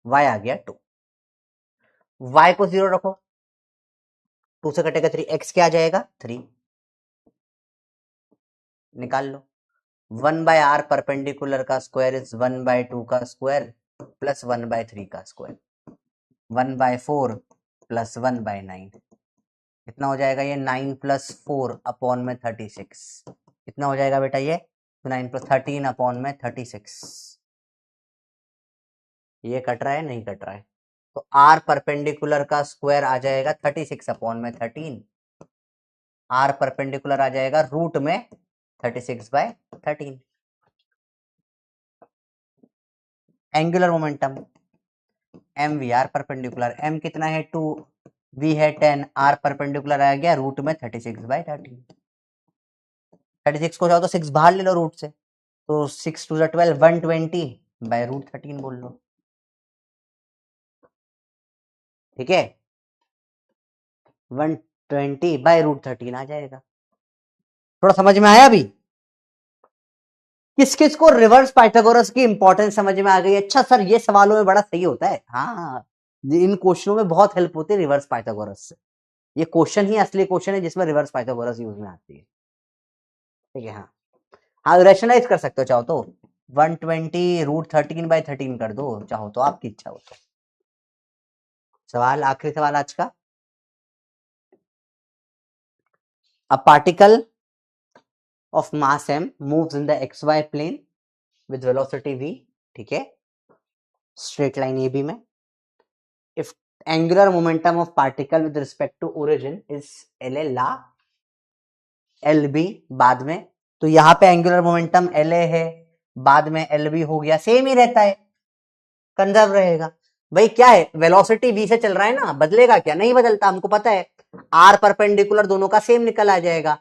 A: y आ गया 2। y को 0 रखो, 2 से कटेगा 3, x क्या आ जाएगा 3, निकाल लो। 1/r परपेंडिकुलर का स्क्वायर इज 1/2 का स्क्वायर प्लस 1/3 का स्क्वायर, 1/4 प्लस 1/9, कितना हो जाएगा ये 9 प्लस 4 अपॉन में 36, कितना हो जाएगा बेटा ये 9 प्लस 13 अपॉन में 36। ये कट रहा है, नहीं कट रहा है, तो r परपेंडिकुलर का स्क्वायर आ जाएगा 36 अपॉन में 13, r परपेंडिकुलर आ जाएगा रूट में 36/13। Angular momentum M V, R perpendicular, M कितना है 2, वी है 10, आर परपेंडिकुलर आ गया रूट में 36/13। 36 को जाओ तो 6 बाहर ले लो रूट से, तो 6 टू 12, 120/√13 बोल लो। ठीक है, 120/√13 आ जाएगा। थोड़ा समझ में आया अभी? किस किस को रिवर्स पाइथागोरस की इंपॉर्टेंस समझ में आ गई? अच्छा सर, ये सवालों में बड़ा सही होता है। हाँ, इन क्वेश्चनों में बहुत हेल्प होती है रिवर्स पाइथागोरस से। ये क्वेश्चन ही असली क्वेश्चन है जिसमें रिवर्स पाइथागोरस यूज में आती है। ठीक है, हाँ हाँ, रैशनलाइज कर सकते हो चाहो तो, 120√13/13 कर दो चाहो तो, आपकी इच्छा हो तो। सवाल, आखिरी सवाल आज का। A particle of mass m moves in the xy plane with velocity v, ठीक है, स्ट्रेट लाइन ए बी में। If angular momentum of particle with respect to origin is L A ला, एल बी बाद में, तो यहाँ पे angular momentum L A है, बाद में एल बी हो गया, सेम ही रहता है, कंजर्व रहेगा। भाई क्या है, वेलोसिटी v से चल रहा है ना, बदलेगा क्या? नहीं बदलता, हमको पता है। r परपेंडिकुलर दोनों का सेम निकल आ जाएगा,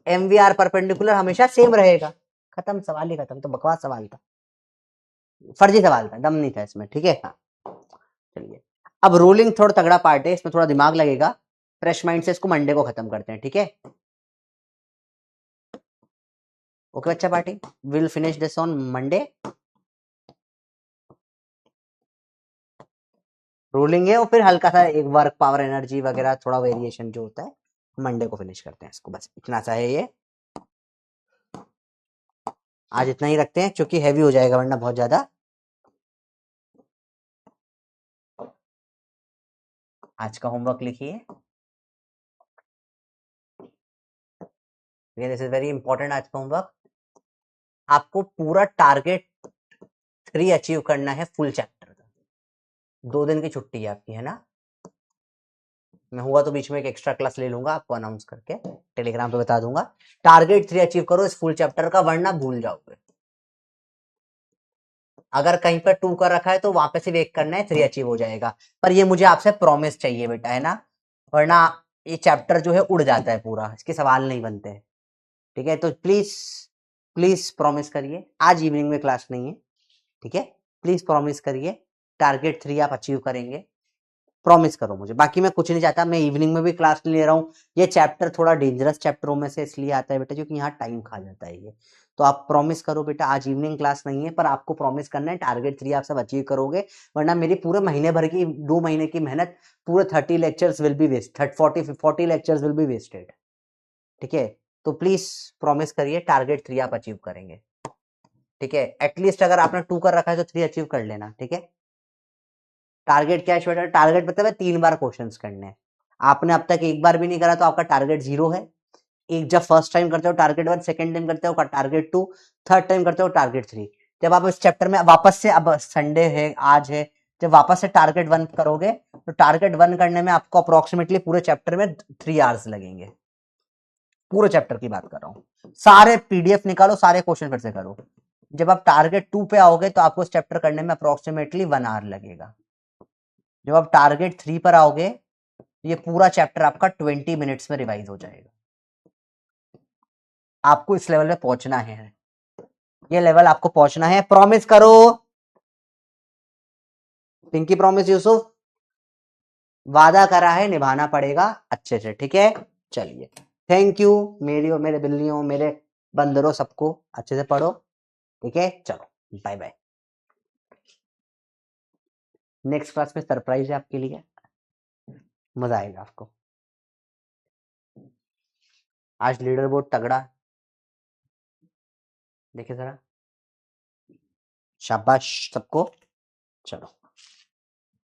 A: एम वी आर परपेंडिकुलर हमेशा सेम रहेगा। खत्म, सवाल ही खत्म। तो बकवास सवाल था, फर्जी सवाल था, दम नहीं था इसमें। ठीक है, हाँ चलिए। अब रोलिंग थोड़ा तगड़ा पार्ट है, इसमें थोड़ा दिमाग लगेगा, फ्रेश माइंड से इसको मंडे को खत्म करते हैं। ठीक है, ओके बच्चा party, will finish this on Monday. Rolling है और फिर हल्का सा एक वर्क पावर एनर्जी वगैरह थोड़ा वेरिएशन जो होता है, मंडे को फिनिश करते हैं इसको, बस इतना सा है ये। आज इतना ही रखते हैं क्योंकि हैवी हो जाएगा वरना बहुत ज्यादा। आज का होमवर्क लिखिए, दिस इज वेरी इंपॉर्टेंट आज का होमवर्क। आपको पूरा टारगेट 3 अचीव करना है फुल चैप्टर का। 2 दिन की छुट्टी है आपकी, है ना? मैं हुआ तो बीच में एक एक्स्ट्रा क्लास ले लूंगा, आपको अनाउंस करके टेलीग्राम पे बता दूंगा। टारगेट 3 अचीव करो इस फुल चैप्टर का, वरना भूल जाओगे। अगर कहीं पर 2 का रखा है तो वहां पे सिर्फ 1 करना है, 3 अचीव हो जाएगा। पर ये मुझे आपसे प्रॉमिस चाहिए बेटा, है ना? वरना ये चैप्टर जो है उड़ जाता है पूरा, इसके सवाल नहीं बनते हैं। ठीक है, तो प्लीज प्लीज प्रॉमिस करिए, आज इवनिंग में क्लास नहीं है। ठीक है, प्लीज प्रॉमिस करिए टारगेट 3 आप अचीव करेंगे। प्रॉमिस करो मुझे, बाकी मैं कुछ नहीं चाहता। मैं इवनिंग में भी क्लास नहीं ले रहा हूँ। ये चैप्टर थोड़ा डेंजरस चैप्टरों में से इसलिए आता है बेटा क्योंकि यहाँ टाइम खा जाता है ये। तो आप प्रॉमिस करो बेटा, आज इवनिंग क्लास नहीं है, पर आपको प्रॉमिस करना है टारगेट 3 आप सब अचीव करोगे, वरना मेरी पूरे महीने भर की 2 महीने की मेहनत, पूरे 30 lectures will be waste, 40 lectures will be wasted. ठीक है, तो प्लीज प्रॉमिस करिए टारगेट 3 आप अचीव करेंगे। ठीक है, एटलीस्ट अगर आपने 2 कर रखा है तो 3 अचीव कर लेना। ठीक है, टारगेट क्या है बेटा? टारगेट मतलब है 3 बार क्वेश्चंस करने हैं। आपने अब तक एक बार भी नहीं करा तो आपका टारगेट 0 है। एक जब फर्स्ट टाइम करते हो टारगेट 1, सेकंड टाइम करते हो टारगेट 2, थर्ड टाइम करते हो टारगेट 3। जब आप इस चैप्टर में वापस से, अब संडे है आज है, जब वापस से टारगेट 1 करोगे तो टारगेट 1 करने में आपको अप्रोक्सीमेटली पूरे चैप्टर में 3 आवर्स लगेंगे। पूरे चैप्टर की बात कर रहा हूँ। सारे पीडीएफ निकालो, सारे क्वेश्चन फिर से करो। जब आप टारगेट 2 पे आओगे तो आपको इस चैप्टर करने में अप्रोक्सीमेटली 1 आवर लगेगा। जब आप टारगेट 3 पर आओगे ये पूरा चैप्टर आपका 20 मिनट्स में रिवाइज हो जाएगा। आपको इस लेवल पे पहुंचना है, ये लेवल आपको पहुंचना है। प्रॉमिस करो पिंकी, प्रॉमिस यूसुफ, वादा करा है, निभाना पड़ेगा अच्छे से। ठीक है, चलिए, थैंक यू मेरी और मेरे बिल्लियों, मेरे बंदरों, सबको अच्छे से पढ़ो। ठीक है, चलो बाय बाय। नेक्स्ट क्लास में सरप्राइज है आपके लिए, मजा आएगा आपको। आज लीडर बोर्ड तगड़ा, देखिए जरा, शाबाश सबको। चलो।